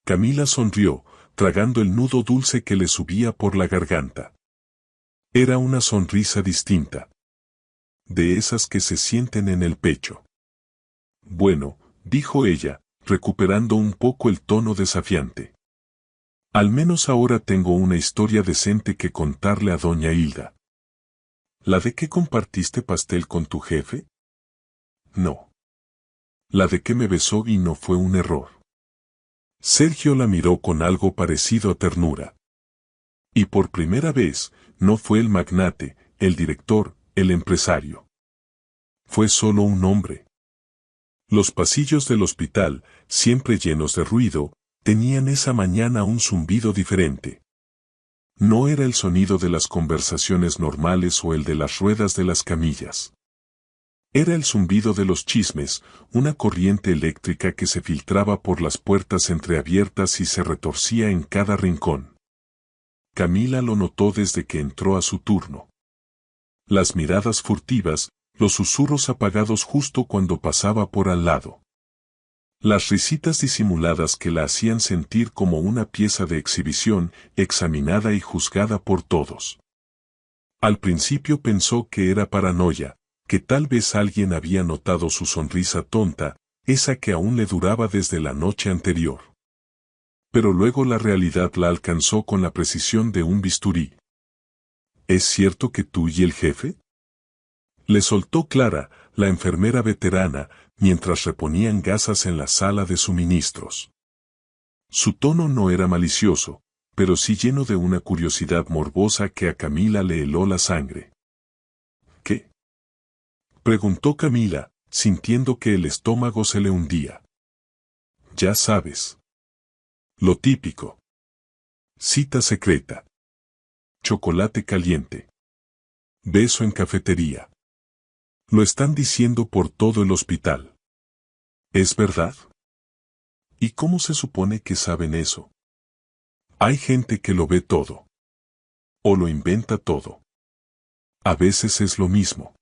S1: Camila sonrió, tragando el nudo dulce que le subía por la garganta. Era una sonrisa distinta. De esas que se sienten en el pecho. Bueno, dijo ella, recuperando un poco el tono desafiante. Al menos ahora tengo una historia decente que contarle a doña Hilda. ¿La de que compartiste pastel con tu jefe? No. La de que me besó y no fue un error. Sergio la miró con algo parecido a ternura. Y por primera vez, no fue el magnate, el director, el empresario. Fue solo un hombre. Los pasillos del hospital, siempre llenos de ruido, tenían esa mañana un zumbido diferente. No era el sonido de las conversaciones normales o el de las ruedas de las camillas. Era el zumbido de los chismes, una corriente eléctrica que se filtraba por las puertas entreabiertas y se retorcía en cada rincón. Camila lo notó desde que entró a su turno. Las miradas furtivas, los susurros apagados justo cuando pasaba por al lado. Las risitas disimuladas que la hacían sentir como una pieza de exhibición, examinada y juzgada por todos. Al principio pensó que era paranoia, que tal vez alguien había notado su sonrisa tonta, esa que aún le duraba desde la noche anterior. Pero luego la realidad la alcanzó con la precisión de un bisturí. ¿Es cierto que tú y el jefe? Le soltó Clara, la enfermera veterana, mientras reponían gasas en la sala de suministros. Su tono no era malicioso, pero sí lleno de una curiosidad morbosa que a Camila le heló la sangre. ¿Qué?, preguntó Camila, sintiendo que el estómago se le hundía. Ya sabes. Lo típico. Cita secreta. Chocolate caliente. Beso en cafetería. Lo están diciendo por todo el hospital. ¿Es verdad? ¿Y cómo se supone que saben eso? Hay gente que lo ve todo. O lo inventa todo. A veces es lo mismo.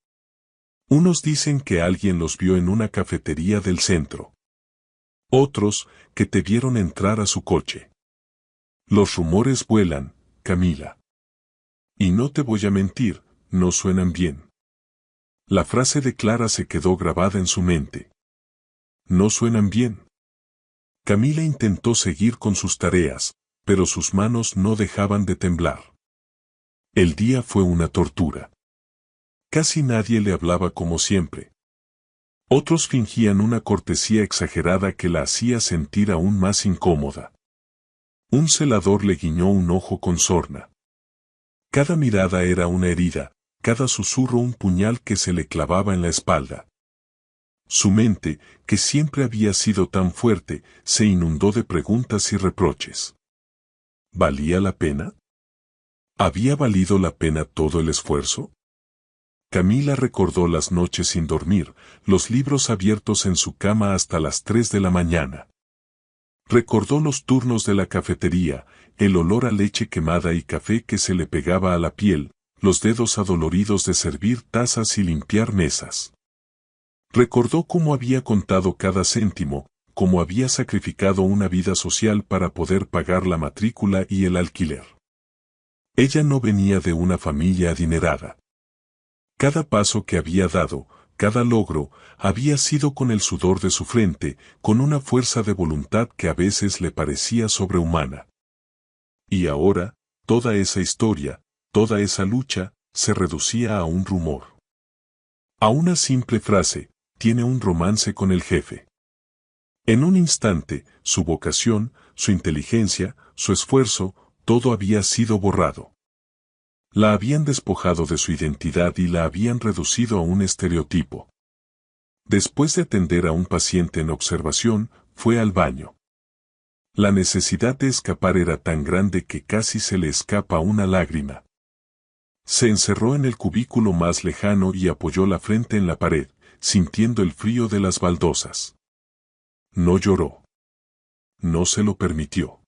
S1: Unos dicen que alguien los vio en una cafetería del centro. Otros, que te vieron entrar a su coche. Los rumores vuelan, Camila. Y no te voy a mentir, no suenan bien. La frase de Clara se quedó grabada en su mente. No suenan bien. Camila intentó seguir con sus tareas, pero sus manos no dejaban de temblar. El día fue una tortura. Casi nadie le hablaba como siempre. Otros fingían una cortesía exagerada que la hacía sentir aún más incómoda. Un celador le guiñó un ojo con sorna. Cada mirada era una herida, cada susurro un puñal que se le clavaba en la espalda. Su mente, que siempre había sido tan fuerte, se inundó de preguntas y reproches. ¿Valía la pena? ¿Había valido la pena todo el esfuerzo? Camila recordó las noches sin dormir, los libros abiertos en su cama hasta las 3 de la mañana. Recordó los turnos de la cafetería, el olor a leche quemada y café que se le pegaba a la piel, los dedos adoloridos de servir tazas y limpiar mesas. Recordó cómo había contado cada céntimo, cómo había sacrificado una vida social para poder pagar la matrícula y el alquiler. Ella no venía de una familia adinerada. Cada paso que había dado, cada logro, había sido con el sudor de su frente, con una fuerza de voluntad que a veces le parecía sobrehumana. Y ahora, toda esa historia, toda esa lucha, se reducía a un rumor. A una simple frase: tiene un romance con el jefe. En un instante, su vocación, su inteligencia, su esfuerzo, todo había sido borrado. La habían despojado de su identidad y la habían reducido a un estereotipo. Después de atender a un paciente en observación, fue al baño. La necesidad de escapar era tan grande que casi se le escapa una lágrima. Se encerró en el cubículo más lejano y apoyó la frente en la pared, sintiendo el frío de las baldosas. No lloró. No se lo permitió.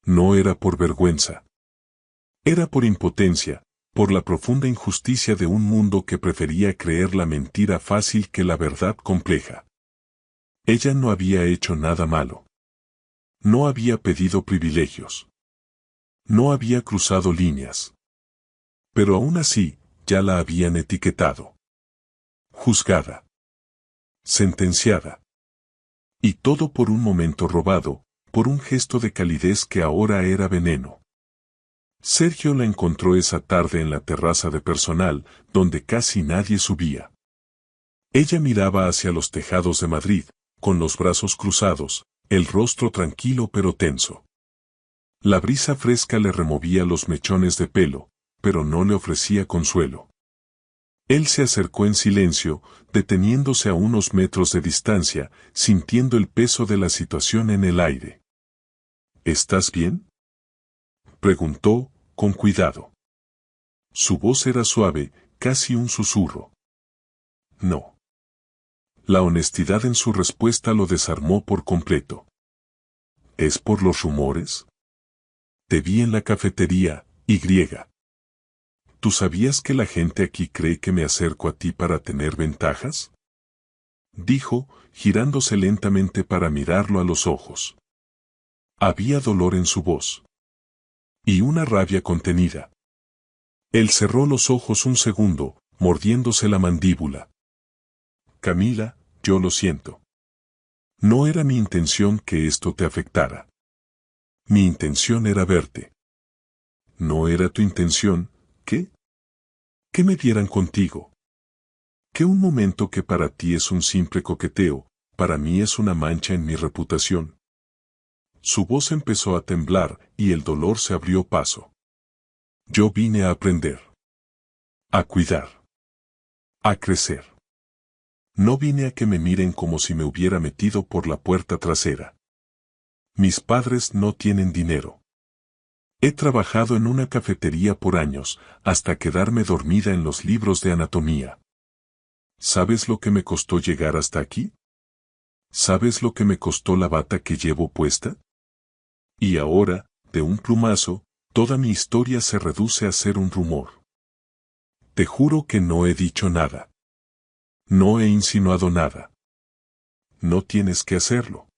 S1: No era por vergüenza. Era por impotencia, por la profunda injusticia de un mundo que prefería creer la mentira fácil que la verdad compleja. Ella no había hecho nada malo. No había pedido privilegios. No había cruzado líneas. Pero aún así, ya la habían etiquetado. Juzgada. Sentenciada. Y todo por un momento robado, por un gesto de calidez que ahora era veneno. Sergio la encontró esa tarde en la terraza de personal, donde casi nadie subía. Ella miraba hacia los tejados de Madrid, con los brazos cruzados, el rostro tranquilo pero tenso. La brisa fresca le removía los mechones de pelo, pero no le ofrecía consuelo. Él se acercó en silencio, deteniéndose a unos metros de distancia, sintiendo el peso de la situación en el aire. ¿Estás bien?, preguntó, con cuidado. Su voz era suave, casi un susurro. No. La honestidad en su respuesta lo desarmó por completo. ¿Es por los rumores? Te vi en la cafetería, Y. ¿Tú sabías que la gente aquí cree que me acerco a ti para tener ventajas?, dijo, girándose lentamente para mirarlo a los ojos. Había dolor en su voz. Y una rabia contenida. Él cerró los ojos un segundo, mordiéndose la mandíbula. Camila, yo lo siento. No era mi intención que esto te afectara. Mi intención era verte. ¿No era tu intención, qué? Que me dieran contigo. Que un momento que para ti es un simple coqueteo, para mí es una mancha en mi reputación. Su voz empezó a temblar y el dolor se abrió paso. Yo vine a aprender. A cuidar. A crecer. No vine a que me miren como si me hubiera metido por la puerta trasera. Mis padres no tienen dinero. He trabajado en una cafetería por años, hasta quedarme dormida en los libros de anatomía. ¿Sabes lo que me costó llegar hasta aquí? ¿Sabes lo que me costó la bata que llevo puesta? Y ahora, de un plumazo, toda mi historia se reduce a ser un rumor. Te juro que no he dicho nada. No he insinuado nada. No tienes que hacerlo.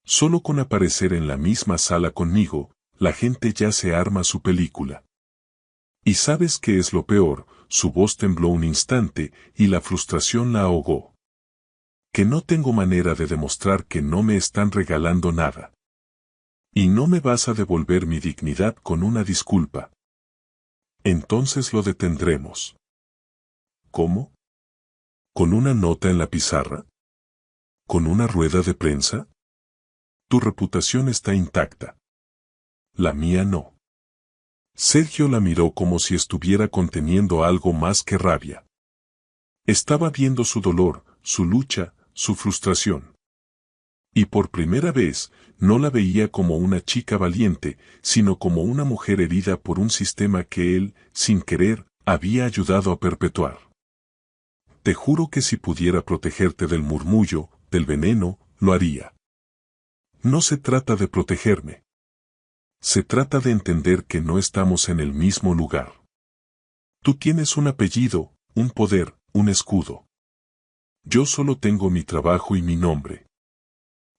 S1: Solo con aparecer en la misma sala conmigo, la gente ya se arma su película. ¿Y sabes qué es lo peor? Su voz tembló un instante y la frustración la ahogó. que no tengo manera de demostrar que no me están regalando nada. Y no me vas a devolver mi dignidad con una disculpa. Entonces lo detendremos. ¿Cómo? ¿Con una nota en la pizarra? ¿Con una rueda de prensa? Tu reputación está intacta. La mía no. Sergio la miró como si estuviera conteniendo algo más que rabia. Estaba viendo su dolor, su lucha, su frustración. Y por primera vez, no la veía como una chica valiente, sino como una mujer herida por un sistema que él, sin querer, había ayudado a perpetuar. Te juro que si pudiera protegerte del murmullo, del veneno, lo haría. No se trata de protegerme. Se trata de entender que no estamos en el mismo lugar. Tú tienes un apellido, un poder, un escudo. Yo solo tengo mi trabajo y mi nombre.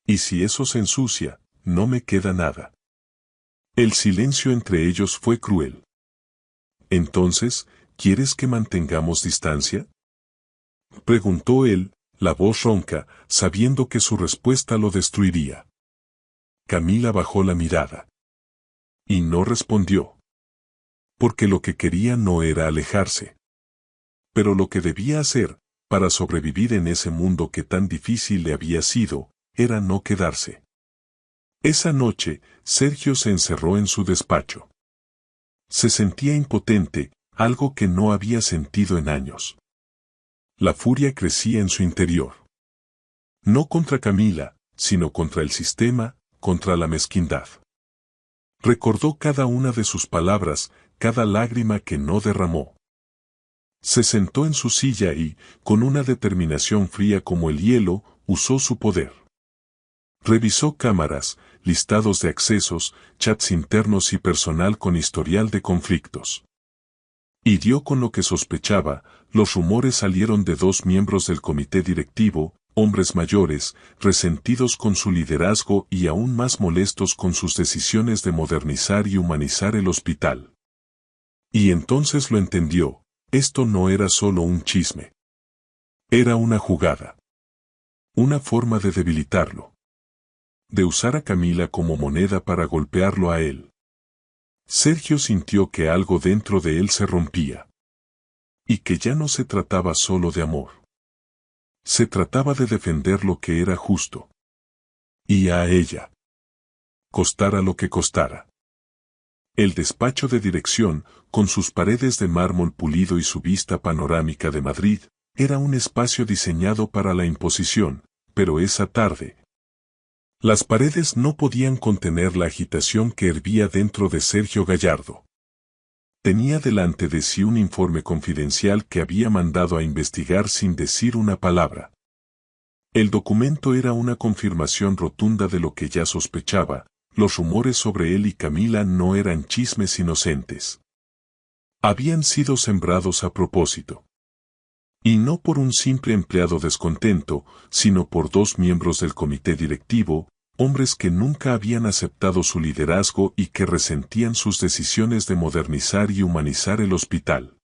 S1: Y si eso se ensucia, no me queda nada. El silencio entre ellos fue cruel. Entonces, ¿quieres que mantengamos distancia? Preguntó él, la voz ronca, sabiendo que su respuesta lo destruiría. Camila bajó la mirada. Y no respondió. Porque lo que quería no era alejarse. Pero lo que debía hacer, para sobrevivir en ese mundo que tan difícil le había sido, era no quedarse. Esa noche, Sergio se encerró en su despacho. Se sentía impotente, algo que no había sentido en años. La furia crecía en su interior. No contra Camila, sino contra el sistema, contra la mezquindad. Recordó cada una de sus palabras, cada lágrima que no derramó. Se sentó en su silla y, con una determinación fría como el hielo, usó su poder. Revisó cámaras, listados de accesos, chats internos y personal con historial de conflictos. Y dio con lo que sospechaba, los rumores salieron de 2 miembros del comité directivo, hombres mayores, resentidos con su liderazgo y aún más molestos con sus decisiones de modernizar y humanizar el hospital. Y entonces lo entendió, esto no era solo un chisme. Era una jugada. Una forma de debilitarlo. De usar a Camila como moneda para golpearlo a él. Sergio sintió que algo dentro de él se rompía. Y que ya no se trataba solo de amor. Se trataba de defender lo que era justo. Y a ella. Costara lo que costara. El despacho de dirección, con sus paredes de mármol pulido y su vista panorámica de Madrid, era un espacio diseñado para la imposición, pero esa tarde, las paredes no podían contener la agitación que hervía dentro de Sergio Gallardo. Tenía delante de sí un informe confidencial que había mandado a investigar sin decir una palabra. El documento era una confirmación rotunda de lo que ya sospechaba, los rumores sobre él y Camila no eran chismes inocentes. Habían sido sembrados a propósito. Y no por un simple empleado descontento, sino por 2 miembros del comité directivo, hombres que nunca habían aceptado su liderazgo y que resentían sus decisiones de modernizar y humanizar el hospital.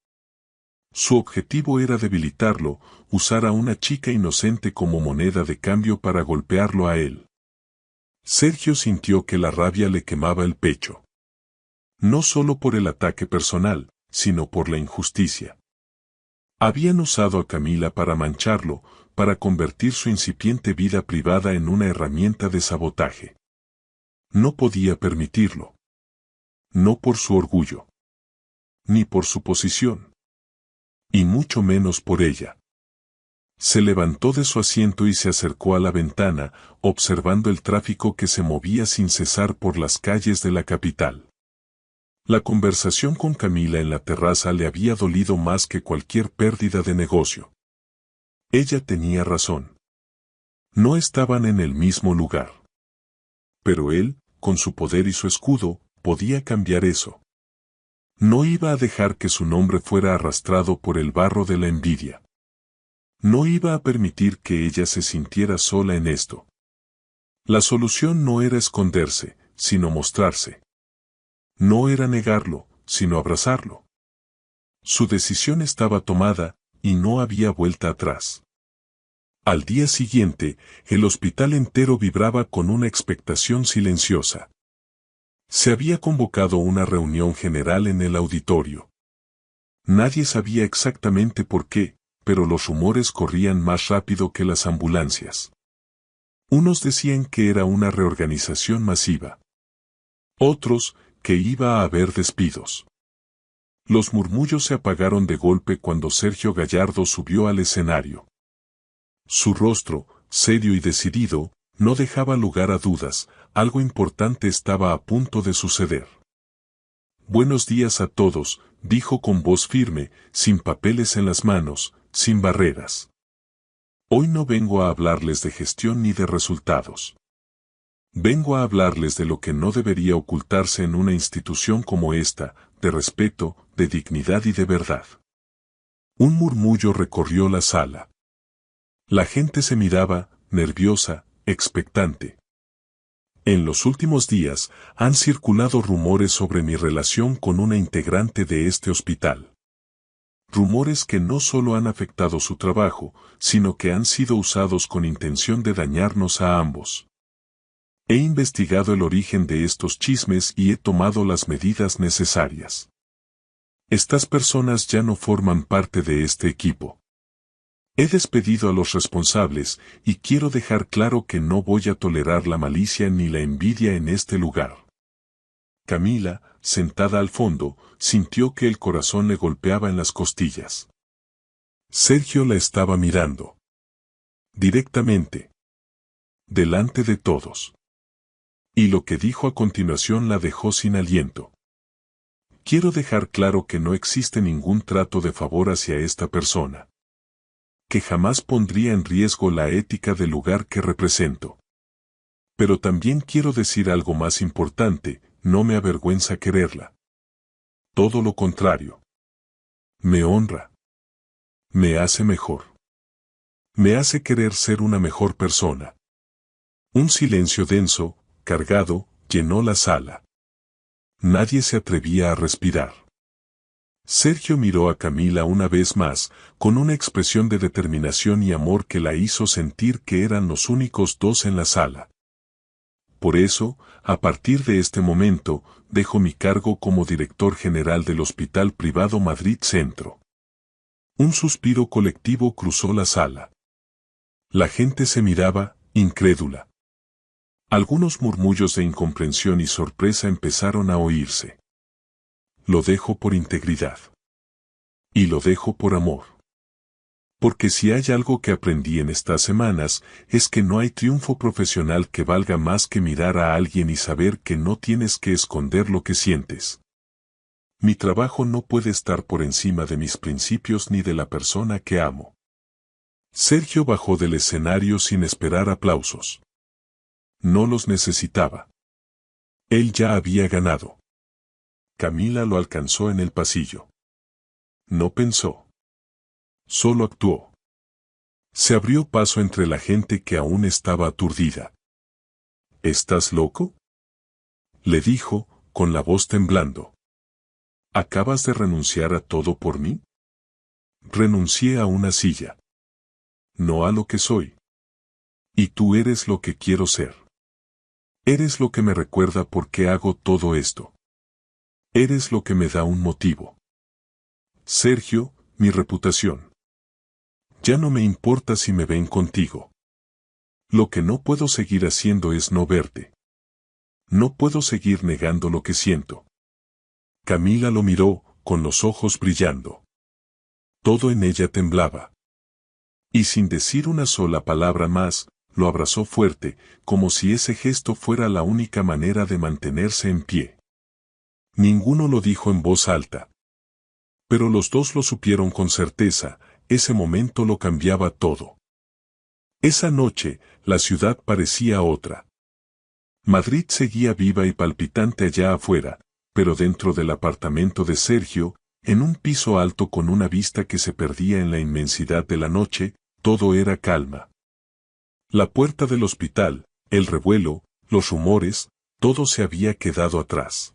S1: Su objetivo era debilitarlo, usar a una chica inocente como moneda de cambio para golpearlo a él. Sergio sintió que la rabia le quemaba el pecho. No solo por el ataque personal, sino por la injusticia. Habían usado a Camila para mancharlo, para convertir su incipiente vida privada en una herramienta de sabotaje. No podía permitirlo. No por su orgullo. Ni por su posición. Y mucho menos por ella. Se levantó de su asiento y se acercó a la ventana, observando el tráfico que se movía sin cesar por las calles de la capital. La conversación con Camila en la terraza le había dolido más que cualquier pérdida de negocio. Ella tenía razón. No estaban en el mismo lugar. Pero él, con su poder y su escudo, podía cambiar eso. No iba a dejar que su nombre fuera arrastrado por el barro de la envidia. No iba a permitir que ella se sintiera sola en esto. La solución no era esconderse, sino mostrarse. No era negarlo, sino abrazarlo. Su decisión estaba tomada, y no había vuelta atrás. Al día siguiente, el hospital entero vibraba con una expectación silenciosa. Se había convocado una reunión general en el auditorio. Nadie sabía exactamente por qué, pero los rumores corrían más rápido que las ambulancias. Unos decían que era una reorganización masiva. Otros, que iba a haber despidos. Los murmullos se apagaron de golpe cuando Sergio Gallardo subió al escenario. Su rostro, serio y decidido, no dejaba lugar a dudas, algo importante estaba a punto de suceder. Buenos días a todos, dijo con voz firme, sin papeles en las manos, sin barreras. Hoy no vengo a hablarles de gestión ni de resultados. Vengo a hablarles de lo que no debería ocultarse en una institución como esta, de respeto, de dignidad y de verdad. Un murmullo recorrió la sala. La gente se miraba, nerviosa, expectante. En los últimos días, han circulado rumores sobre mi relación con una integrante de este hospital. Rumores que no solo han afectado su trabajo, sino que han sido usados con intención de dañarnos a ambos. He investigado el origen de estos chismes y he tomado las medidas necesarias. Estas personas ya no forman parte de este equipo. He despedido a los responsables y quiero dejar claro que no voy a tolerar la malicia ni la envidia en este lugar. Camila, sentada al fondo, sintió que el corazón le golpeaba en las costillas. Sergio la estaba mirando. Directamente. Delante de todos. Y lo que dijo a continuación la dejó sin aliento. Quiero dejar claro que no existe ningún trato de favor hacia esta persona. Que jamás pondría en riesgo la ética del lugar que represento. Pero también quiero decir algo más importante, no me avergüenza quererla. Todo lo contrario. Me honra. Me hace mejor. Me hace querer ser una mejor persona. Un silencio denso, cargado, llenó la sala. Nadie se atrevía a respirar. Sergio miró a Camila una vez más, con una expresión de determinación y amor que la hizo sentir que eran los únicos dos en la sala. Por eso, a partir de este momento, dejo mi cargo como director general del Hospital Privado Madrid Centro. Un suspiro colectivo cruzó la sala. La gente se miraba, incrédula. Algunos murmullos de incomprensión y sorpresa empezaron a oírse. Lo dejo por integridad. Y lo dejo por amor. Porque si hay algo que aprendí en estas semanas, es que no hay triunfo profesional que valga más que mirar a alguien y saber que no tienes que esconder lo que sientes. Mi trabajo no puede estar por encima de mis principios ni de la persona que amo. Sergio bajó del escenario sin esperar aplausos. No los necesitaba. Él ya había ganado. Camila lo alcanzó en el pasillo. No pensó. Solo actuó. Se abrió paso entre la gente que aún estaba aturdida. ¿Estás loco?, le dijo, con la voz temblando. ¿Acabas de renunciar a todo por mí? Renuncié a una silla. No a lo que soy. Y tú eres lo que quiero ser. Eres lo que me recuerda por qué hago todo esto. Eres lo que me da un motivo. Sergio, mi reputación. Ya no me importa si me ven contigo. Lo que no puedo seguir haciendo es no verte. No puedo seguir negando lo que siento. Camila lo miró, con los ojos brillando. Todo en ella temblaba. Y sin decir una sola palabra más, lo abrazó fuerte, como si ese gesto fuera la única manera de mantenerse en pie. Ninguno lo dijo en voz alta. Pero los dos lo supieron con certeza, ese momento lo cambiaba todo. Esa noche, la ciudad parecía otra. Madrid seguía viva y palpitante allá afuera, pero dentro del apartamento de Sergio, en un piso alto con una vista que se perdía en la inmensidad de la noche, todo era calma. La puerta del hospital, el revuelo, los rumores, todo se había quedado atrás.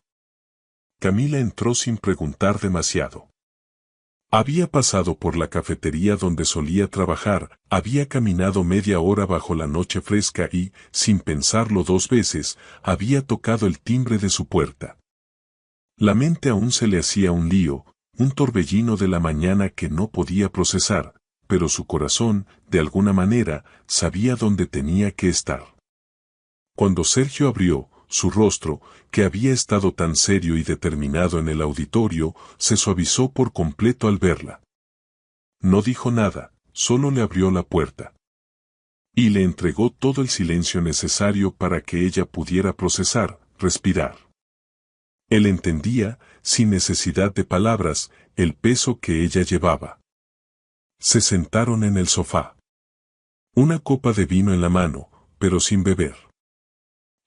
S1: Camila entró sin preguntar demasiado. Había pasado por la cafetería donde solía trabajar, había caminado media hora bajo la noche fresca y, sin pensarlo dos veces, había tocado el timbre de su puerta. La mente aún se le hacía un lío, un torbellino de la mañana que no podía procesar, pero su corazón, de alguna manera, sabía dónde tenía que estar. Cuando Sergio abrió, su rostro, que había estado tan serio y determinado en el auditorio, se suavizó por completo al verla. No dijo nada, solo le abrió la puerta. Y le entregó todo el silencio necesario para que ella pudiera procesar, respirar. Él entendía, sin necesidad de palabras, el peso que ella llevaba. Se sentaron en el sofá. Una copa de vino en la mano, pero sin beber.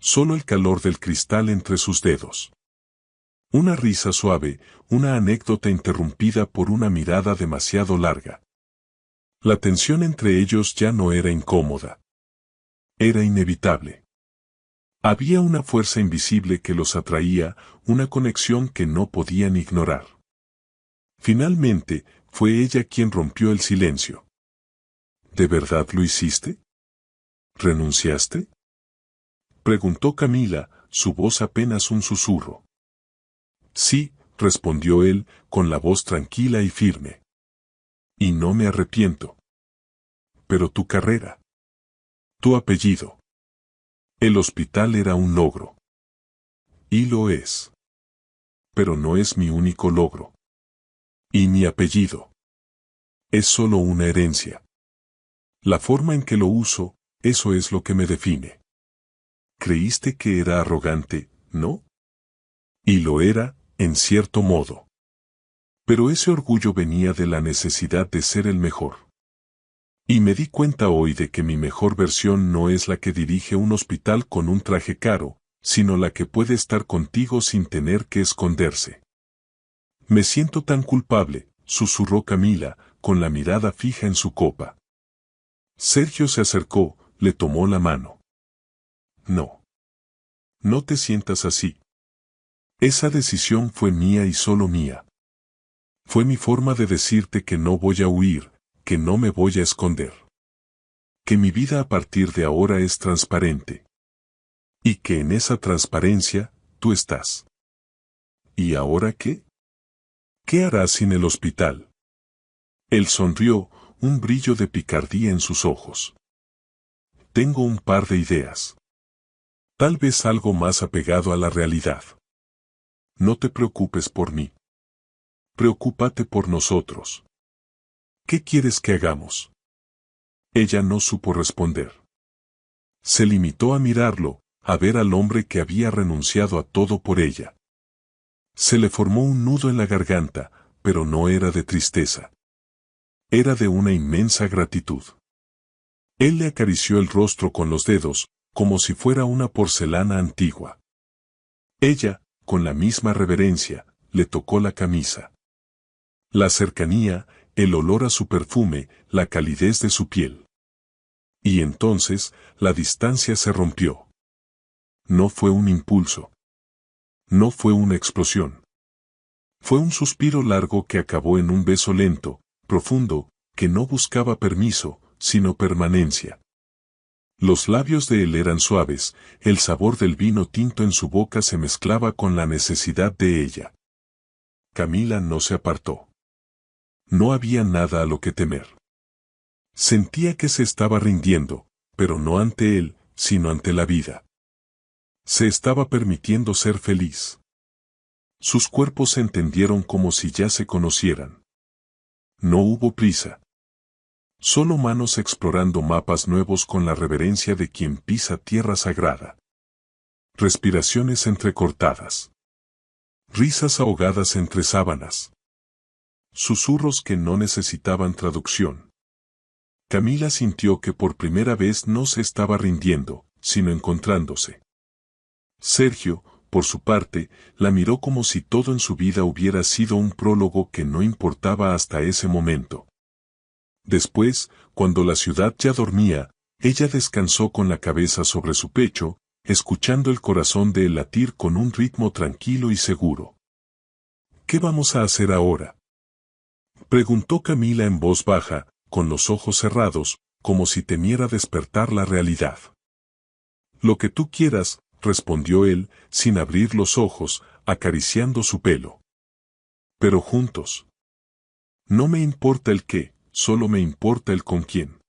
S1: Solo el calor del cristal entre sus dedos. Una risa suave, una anécdota interrumpida por una mirada demasiado larga. La tensión entre ellos ya no era incómoda. Era inevitable. Había una fuerza invisible que los atraía, una conexión que no podían ignorar. Finalmente, fue ella quien rompió el silencio. ¿De verdad lo hiciste? ¿Renunciaste? Preguntó Camila, su voz apenas un susurro. Sí, respondió él, con la voz tranquila y firme. Y no me arrepiento. Pero tu carrera. Tu apellido. El hospital era un logro. Y lo es. Pero no es mi único logro. Y mi apellido. Es solo una herencia. La forma en que lo uso, eso es lo que me define. Creíste que era arrogante, ¿no? Y lo era, en cierto modo. Pero ese orgullo venía de la necesidad de ser el mejor. Y me di cuenta hoy de que mi mejor versión no es la que dirige un hospital con un traje caro, sino la que puede estar contigo sin tener que esconderse. Me siento tan culpable, susurró Camila, con la mirada fija en su copa. Sergio se acercó, le tomó la mano. No. No te sientas así. Esa decisión fue mía y solo mía. Fue mi forma de decirte que no voy a huir, que no me voy a esconder. Que mi vida a partir de ahora es transparente. Y que en esa transparencia, tú estás. ¿Y ahora qué? ¿Qué harás sin el hospital? Él sonrió, un brillo de picardía en sus ojos. Tengo un par de ideas. Tal vez algo más apegado a la realidad. No te preocupes por mí. Preocúpate por nosotros. ¿Qué quieres que hagamos? Ella no supo responder. Se limitó a mirarlo, a ver al hombre que había renunciado a todo por ella. Se le formó un nudo en la garganta, pero no era de tristeza. Era de una inmensa gratitud. Él le acarició el rostro con los dedos, como si fuera una porcelana antigua. Ella, con la misma reverencia, le tocó la camisa. La cercanía, el olor a su perfume, la calidez de su piel. Y entonces, la distancia se rompió. No fue un impulso. No fue una explosión. Fue un suspiro largo que acabó en un beso lento, profundo, que no buscaba permiso, sino permanencia. Los labios de él eran suaves, el sabor del vino tinto en su boca se mezclaba con la necesidad de ella. Camila no se apartó. No había nada a lo que temer. Sentía que se estaba rindiendo, pero no ante él, sino ante la vida. Se estaba permitiendo ser feliz. Sus cuerpos se entendieron como si ya se conocieran. No hubo prisa. Solo manos explorando mapas nuevos con la reverencia de quien pisa tierra sagrada. Respiraciones entrecortadas. Risas ahogadas entre sábanas. Susurros que no necesitaban traducción. Camila sintió que por primera vez no se estaba rindiendo, sino encontrándose. Sergio, por su parte, la miró como si todo en su vida hubiera sido un prólogo que no importaba hasta ese momento. Después, cuando la ciudad ya dormía, ella descansó con la cabeza sobre su pecho, escuchando el corazón de él latir con un ritmo tranquilo y seguro. ¿Qué vamos a hacer ahora? Preguntó Camila en voz baja, con los ojos cerrados, como si temiera despertar la realidad. Lo que tú quieras, respondió él, sin abrir los ojos, acariciando su pelo. Pero juntos. No me importa el qué, solo me importa el con quién.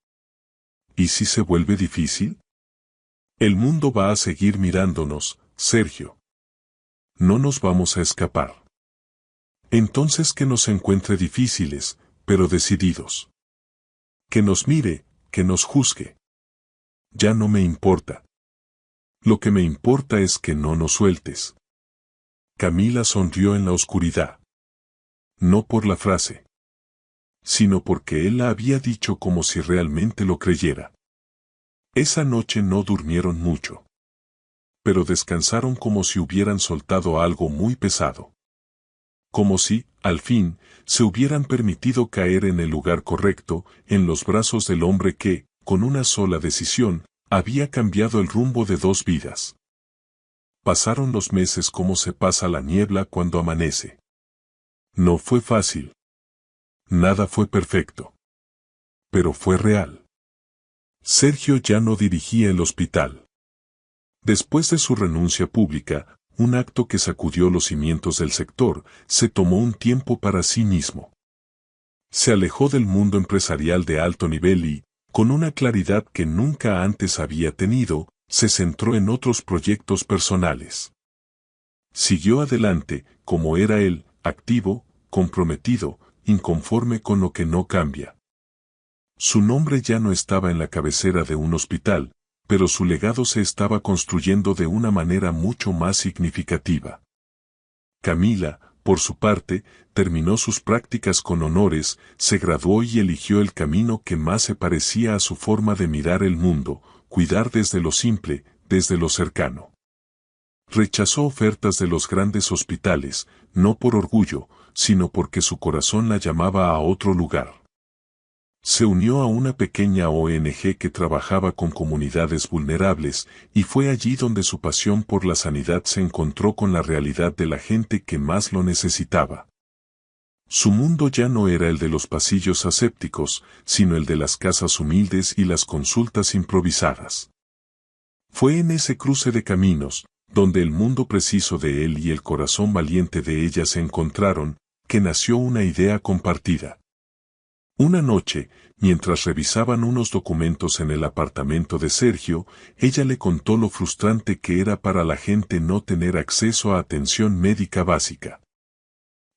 S1: ¿Y si se vuelve difícil? El mundo va a seguir mirándonos, Sergio. No nos vamos a escapar. Entonces que nos encuentre difíciles, pero decididos. Que nos mire, que nos juzgue. Ya no me importa. Lo que me importa es que no nos sueltes. Camila sonrió en la oscuridad. No por la frase, sino porque él la había dicho como si realmente lo creyera. Esa noche no durmieron mucho. Pero descansaron como si hubieran soltado algo muy pesado. Como si, al fin, se hubieran permitido caer en el lugar correcto, en los brazos del hombre que, con una sola decisión, había cambiado el rumbo de 2 vidas. Pasaron los meses como se pasa la niebla cuando amanece. No fue fácil. Nada fue perfecto. Pero fue real. Sergio ya no dirigía el hospital. Después de su renuncia pública, un acto que sacudió los cimientos del sector, se tomó un tiempo para sí mismo. Se alejó del mundo empresarial de alto nivel y, con una claridad que nunca antes había tenido, se centró en otros proyectos personales. Siguió adelante, como era él, activo, comprometido, inconforme con lo que no cambia. Su nombre ya no estaba en la cabecera de un hospital, pero su legado se estaba construyendo de una manera mucho más significativa. Camila, por su parte, terminó sus prácticas con honores, se graduó y eligió el camino que más se parecía a su forma de mirar el mundo, cuidar desde lo simple, desde lo cercano. Rechazó ofertas de los grandes hospitales, no por orgullo, sino porque su corazón la llamaba a otro lugar. Se unió a una pequeña ONG que trabajaba con comunidades vulnerables, y fue allí donde su pasión por la sanidad se encontró con la realidad de la gente que más lo necesitaba. Su mundo ya no era el de los pasillos asépticos, sino el de las casas humildes y las consultas improvisadas. Fue en ese cruce de caminos, donde el mundo preciso de él y el corazón valiente de ella se encontraron, que nació una idea compartida. Una noche, mientras revisaban unos documentos en el apartamento de Sergio, ella le contó lo frustrante que era para la gente no tener acceso a atención médica básica.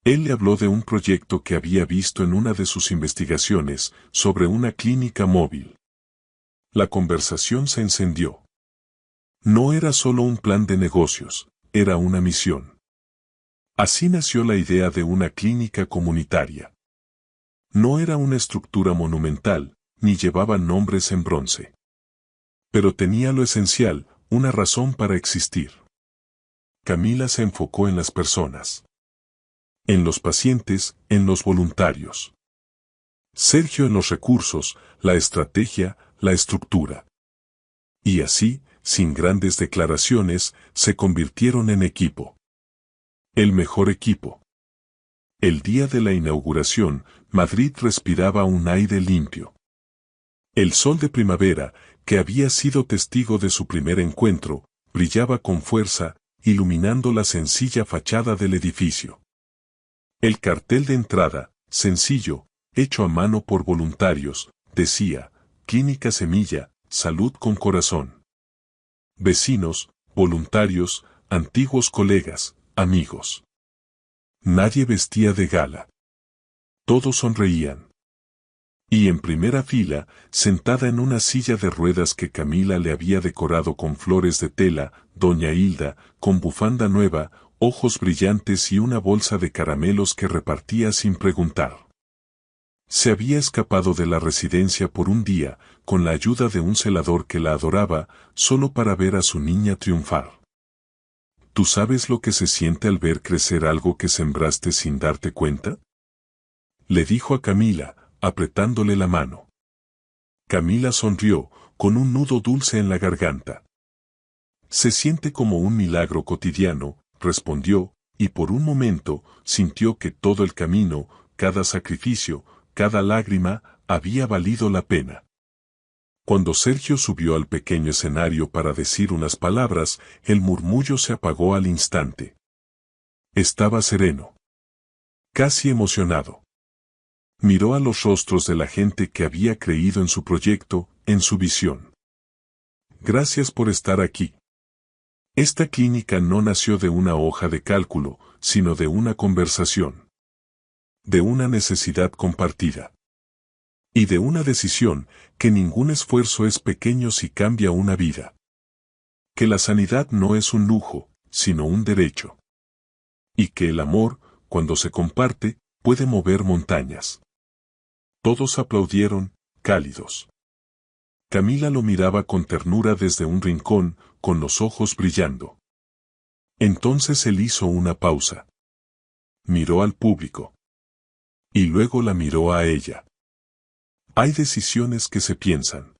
S1: Él le habló de un proyecto que había visto en una de sus investigaciones, sobre una clínica móvil. La conversación se encendió. No era solo un plan de negocios, era una misión. Así nació la idea de una clínica comunitaria. No era una estructura monumental, ni llevaba nombres en bronce. Pero tenía lo esencial, una razón para existir. Camila se enfocó en las personas. En los pacientes, en los voluntarios. Sergio en los recursos, la estrategia, la estructura. Y así, sin grandes declaraciones, se convirtieron en equipo. El mejor equipo. El día de la inauguración, Madrid respiraba un aire limpio. El sol de primavera, que había sido testigo de su primer encuentro, brillaba con fuerza, iluminando la sencilla fachada del edificio. El cartel de entrada, sencillo, hecho a mano por voluntarios, decía, Clínica Semilla, salud con corazón. Vecinos, voluntarios, antiguos colegas, amigos. Nadie vestía de gala. Todos sonreían. Y en primera fila, sentada en una silla de ruedas que Camila le había decorado con flores de tela, doña Hilda, con bufanda nueva, ojos brillantes y una bolsa de caramelos que repartía sin preguntar. Se había escapado de la residencia por un día, con la ayuda de un celador que la adoraba, solo para ver a su niña triunfar. ¿Tú sabes lo que se siente al ver crecer algo que sembraste sin darte cuenta? Le dijo a Camila, apretándole la mano. Camila sonrió, con un nudo dulce en la garganta. Se siente como un milagro cotidiano, respondió, y por un momento sintió que todo el camino, cada sacrificio, cada lágrima, había valido la pena. Cuando Sergio subió al pequeño escenario para decir unas palabras, el murmullo se apagó al instante. Estaba sereno, casi emocionado. Miró a los rostros de la gente que había creído en su proyecto, en su visión. Gracias por estar aquí. Esta clínica no nació de una hoja de cálculo, sino de una conversación. De una necesidad compartida. Y de una decisión, que ningún esfuerzo es pequeño si cambia una vida. Que la sanidad no es un lujo, sino un derecho. Y que el amor, cuando se comparte, puede mover montañas. Todos aplaudieron, cálidos. Camila lo miraba con ternura desde un rincón, con los ojos brillando. Entonces él hizo una pausa. Miró al público. Y luego la miró a ella. Hay decisiones que se piensan.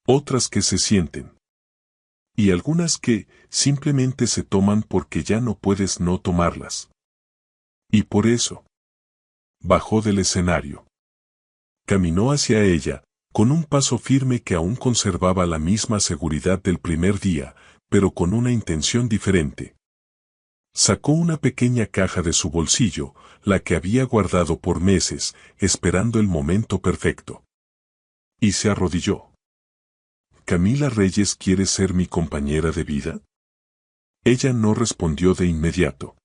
S1: Otras que se sienten. Y algunas que, simplemente se toman porque ya no puedes no tomarlas. Y por eso. Bajó del escenario. Caminó hacia ella, con un paso firme que aún conservaba la misma seguridad del primer día, pero con una intención diferente. Sacó una pequeña caja de su bolsillo, la que había guardado por meses, esperando el momento perfecto. Y se arrodilló. ¿Camila Reyes quiere ser mi compañera de vida? Ella no respondió de inmediato.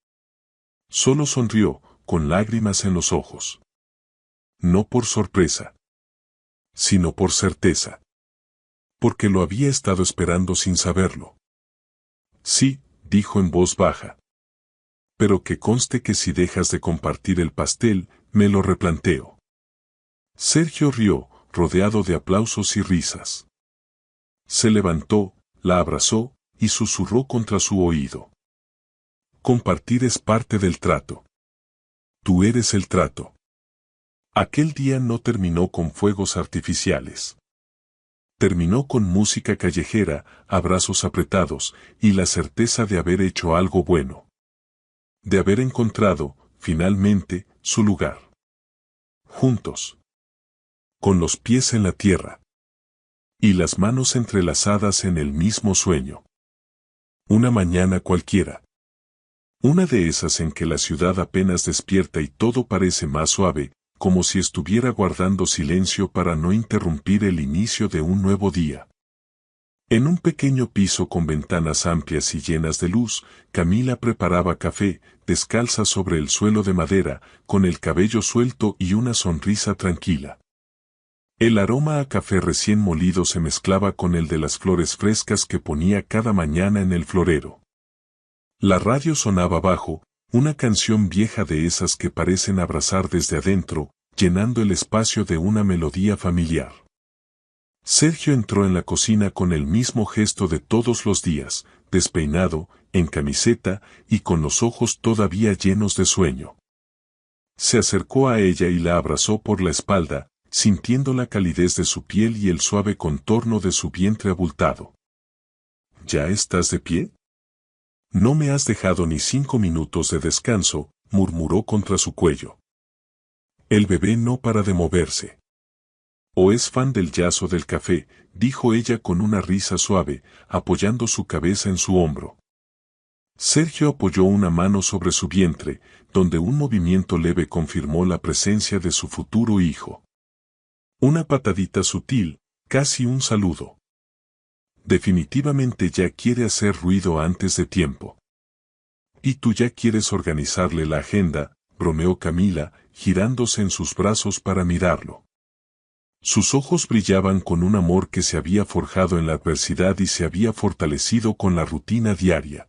S1: Solo sonrió, con lágrimas en los ojos. No por sorpresa, sino por certeza. Porque lo había estado esperando sin saberlo. Sí, dijo en voz baja. Pero que conste que si dejas de compartir el pastel, me lo replanteo. Sergio rió, rodeado de aplausos y risas. Se levantó, la abrazó, y susurró contra su oído. Compartir es parte del trato. Tú eres el trato. Aquel día no terminó con fuegos artificiales. Terminó con música callejera, abrazos apretados, y la certeza de haber hecho algo bueno. De haber encontrado, finalmente, su lugar. Juntos. Con los pies en la tierra. Y las manos entrelazadas en el mismo sueño. Una mañana cualquiera. Una de esas en que la ciudad apenas despierta y todo parece más suave, como si estuviera guardando silencio para no interrumpir el inicio de un nuevo día. En un pequeño piso con ventanas amplias y llenas de luz, Camila preparaba café, descalza sobre el suelo de madera, con el cabello suelto y una sonrisa tranquila. El aroma a café recién molido se mezclaba con el de las flores frescas que ponía cada mañana en el florero. La radio sonaba bajo, una canción vieja de esas que parecen abrazar desde adentro, llenando el espacio de una melodía familiar. Sergio entró en la cocina con el mismo gesto de todos los días, despeinado, en camiseta y con los ojos todavía llenos de sueño. Se acercó a ella y la abrazó por la espalda, sintiendo la calidez de su piel y el suave contorno de su vientre abultado. ¿Ya estás de pie? No me has dejado ni 5 minutos de descanso, murmuró contra su cuello. El bebé no para de moverse. ¿O es fan del jazz o del café?, dijo ella con una risa suave, apoyando su cabeza en su hombro. Sergio apoyó una mano sobre su vientre, donde un movimiento leve confirmó la presencia de su futuro hijo. Una patadita sutil, casi un saludo. Definitivamente ya quiere hacer ruido antes de tiempo. Y tú ya quieres organizarle la agenda, bromeó Camila, girándose en sus brazos para mirarlo. Sus ojos brillaban con un amor que se había forjado en la adversidad y se había fortalecido con la rutina diaria.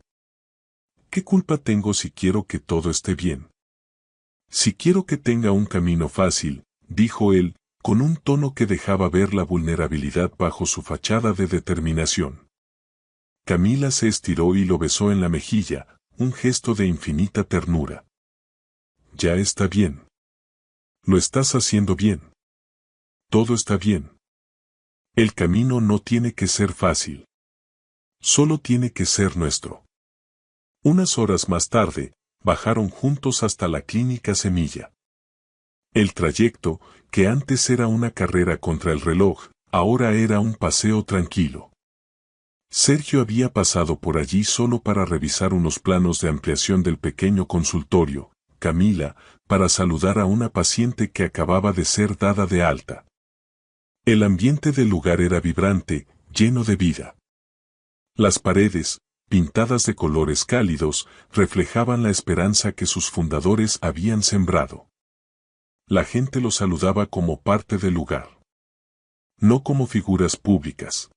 S1: ¿Qué culpa tengo si quiero que todo esté bien? Si quiero que tenga un camino fácil, dijo él, con un tono que dejaba ver la vulnerabilidad bajo su fachada de determinación. Camila se estiró y lo besó en la mejilla, un gesto de infinita ternura. Ya está bien. Lo estás haciendo bien. Todo está bien. El camino no tiene que ser fácil. Solo tiene que ser nuestro. Unas horas más tarde, bajaron juntos hasta la clínica Semilla. El trayecto, que antes era una carrera contra el reloj, ahora era un paseo tranquilo. Sergio había pasado por allí solo para revisar unos planos de ampliación del pequeño consultorio, Camila, para saludar a una paciente que acababa de ser dada de alta. El ambiente del lugar era vibrante, lleno de vida. Las paredes, pintadas de colores cálidos, reflejaban la esperanza que sus fundadores habían sembrado. La gente los saludaba como parte del lugar. No como figuras públicas.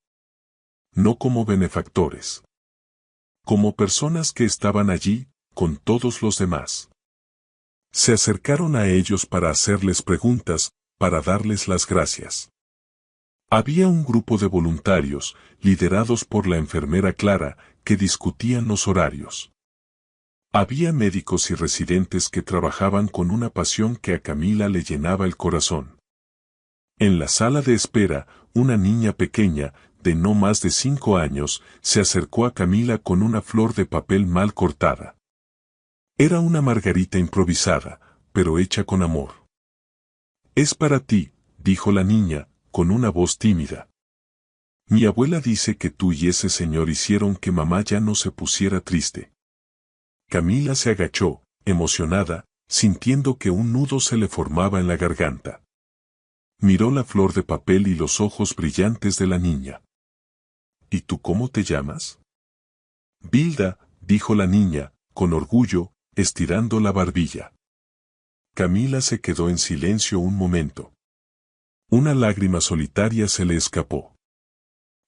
S1: No como benefactores. Como personas que estaban allí, con todos los demás. Se acercaron a ellos para hacerles preguntas, para darles las gracias. Había un grupo de voluntarios, liderados por la enfermera Clara, que discutían los horarios. Había médicos y residentes que trabajaban con una pasión que a Camila le llenaba el corazón. En la sala de espera, una niña pequeña, de no más de 5 años, se acercó a Camila con una flor de papel mal cortada. Era una margarita improvisada, pero hecha con amor. «Es para ti», dijo la niña, con una voz tímida. «Mi abuela dice que tú y ese señor hicieron que mamá ya no se pusiera triste». Camila se agachó, emocionada, sintiendo que un nudo se le formaba en la garganta. Miró la flor de papel y los ojos brillantes de la niña. «¿Y tú cómo te llamas?» «Bilda», dijo la niña, con orgullo, estirando la barbilla. Camila se quedó en silencio un momento. Una lágrima solitaria se le escapó.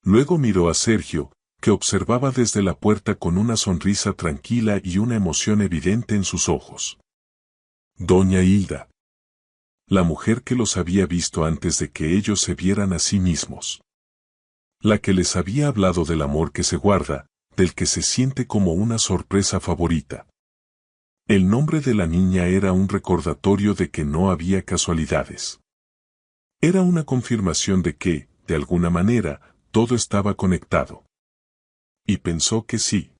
S1: Luego miró a Sergio, que observaba desde la puerta con una sonrisa tranquila y una emoción evidente en sus ojos. Doña Hilda. La mujer que los había visto antes de que ellos se vieran a sí mismos. La que les había hablado del amor que se guarda, del que se siente como una sorpresa favorita. El nombre de la niña era un recordatorio de que no había casualidades. Era una confirmación de que, de alguna manera, todo estaba conectado. Y pensó que sí.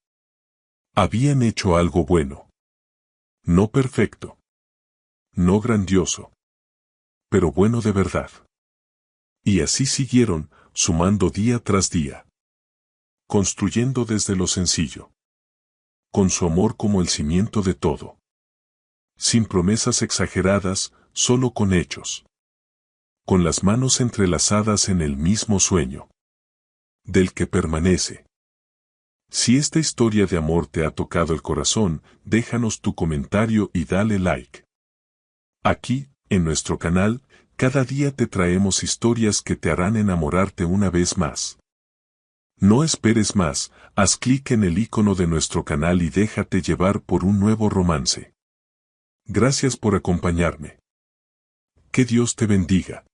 S1: Habían hecho algo bueno. No perfecto. No grandioso. Pero bueno de verdad. Y así siguieron, sumando día tras día. Construyendo desde lo sencillo. Con su amor como el cimiento de todo. Sin promesas exageradas, solo con hechos. Con las manos entrelazadas en el mismo sueño. Del que permanece. Si esta historia de amor te ha tocado el corazón, déjanos tu comentario y dale like. Aquí, en nuestro canal, cada día te traemos historias que te harán enamorarte una vez más. No esperes más, haz clic en el icono de nuestro canal y déjate llevar por un nuevo romance. Gracias por acompañarme. Que Dios te bendiga.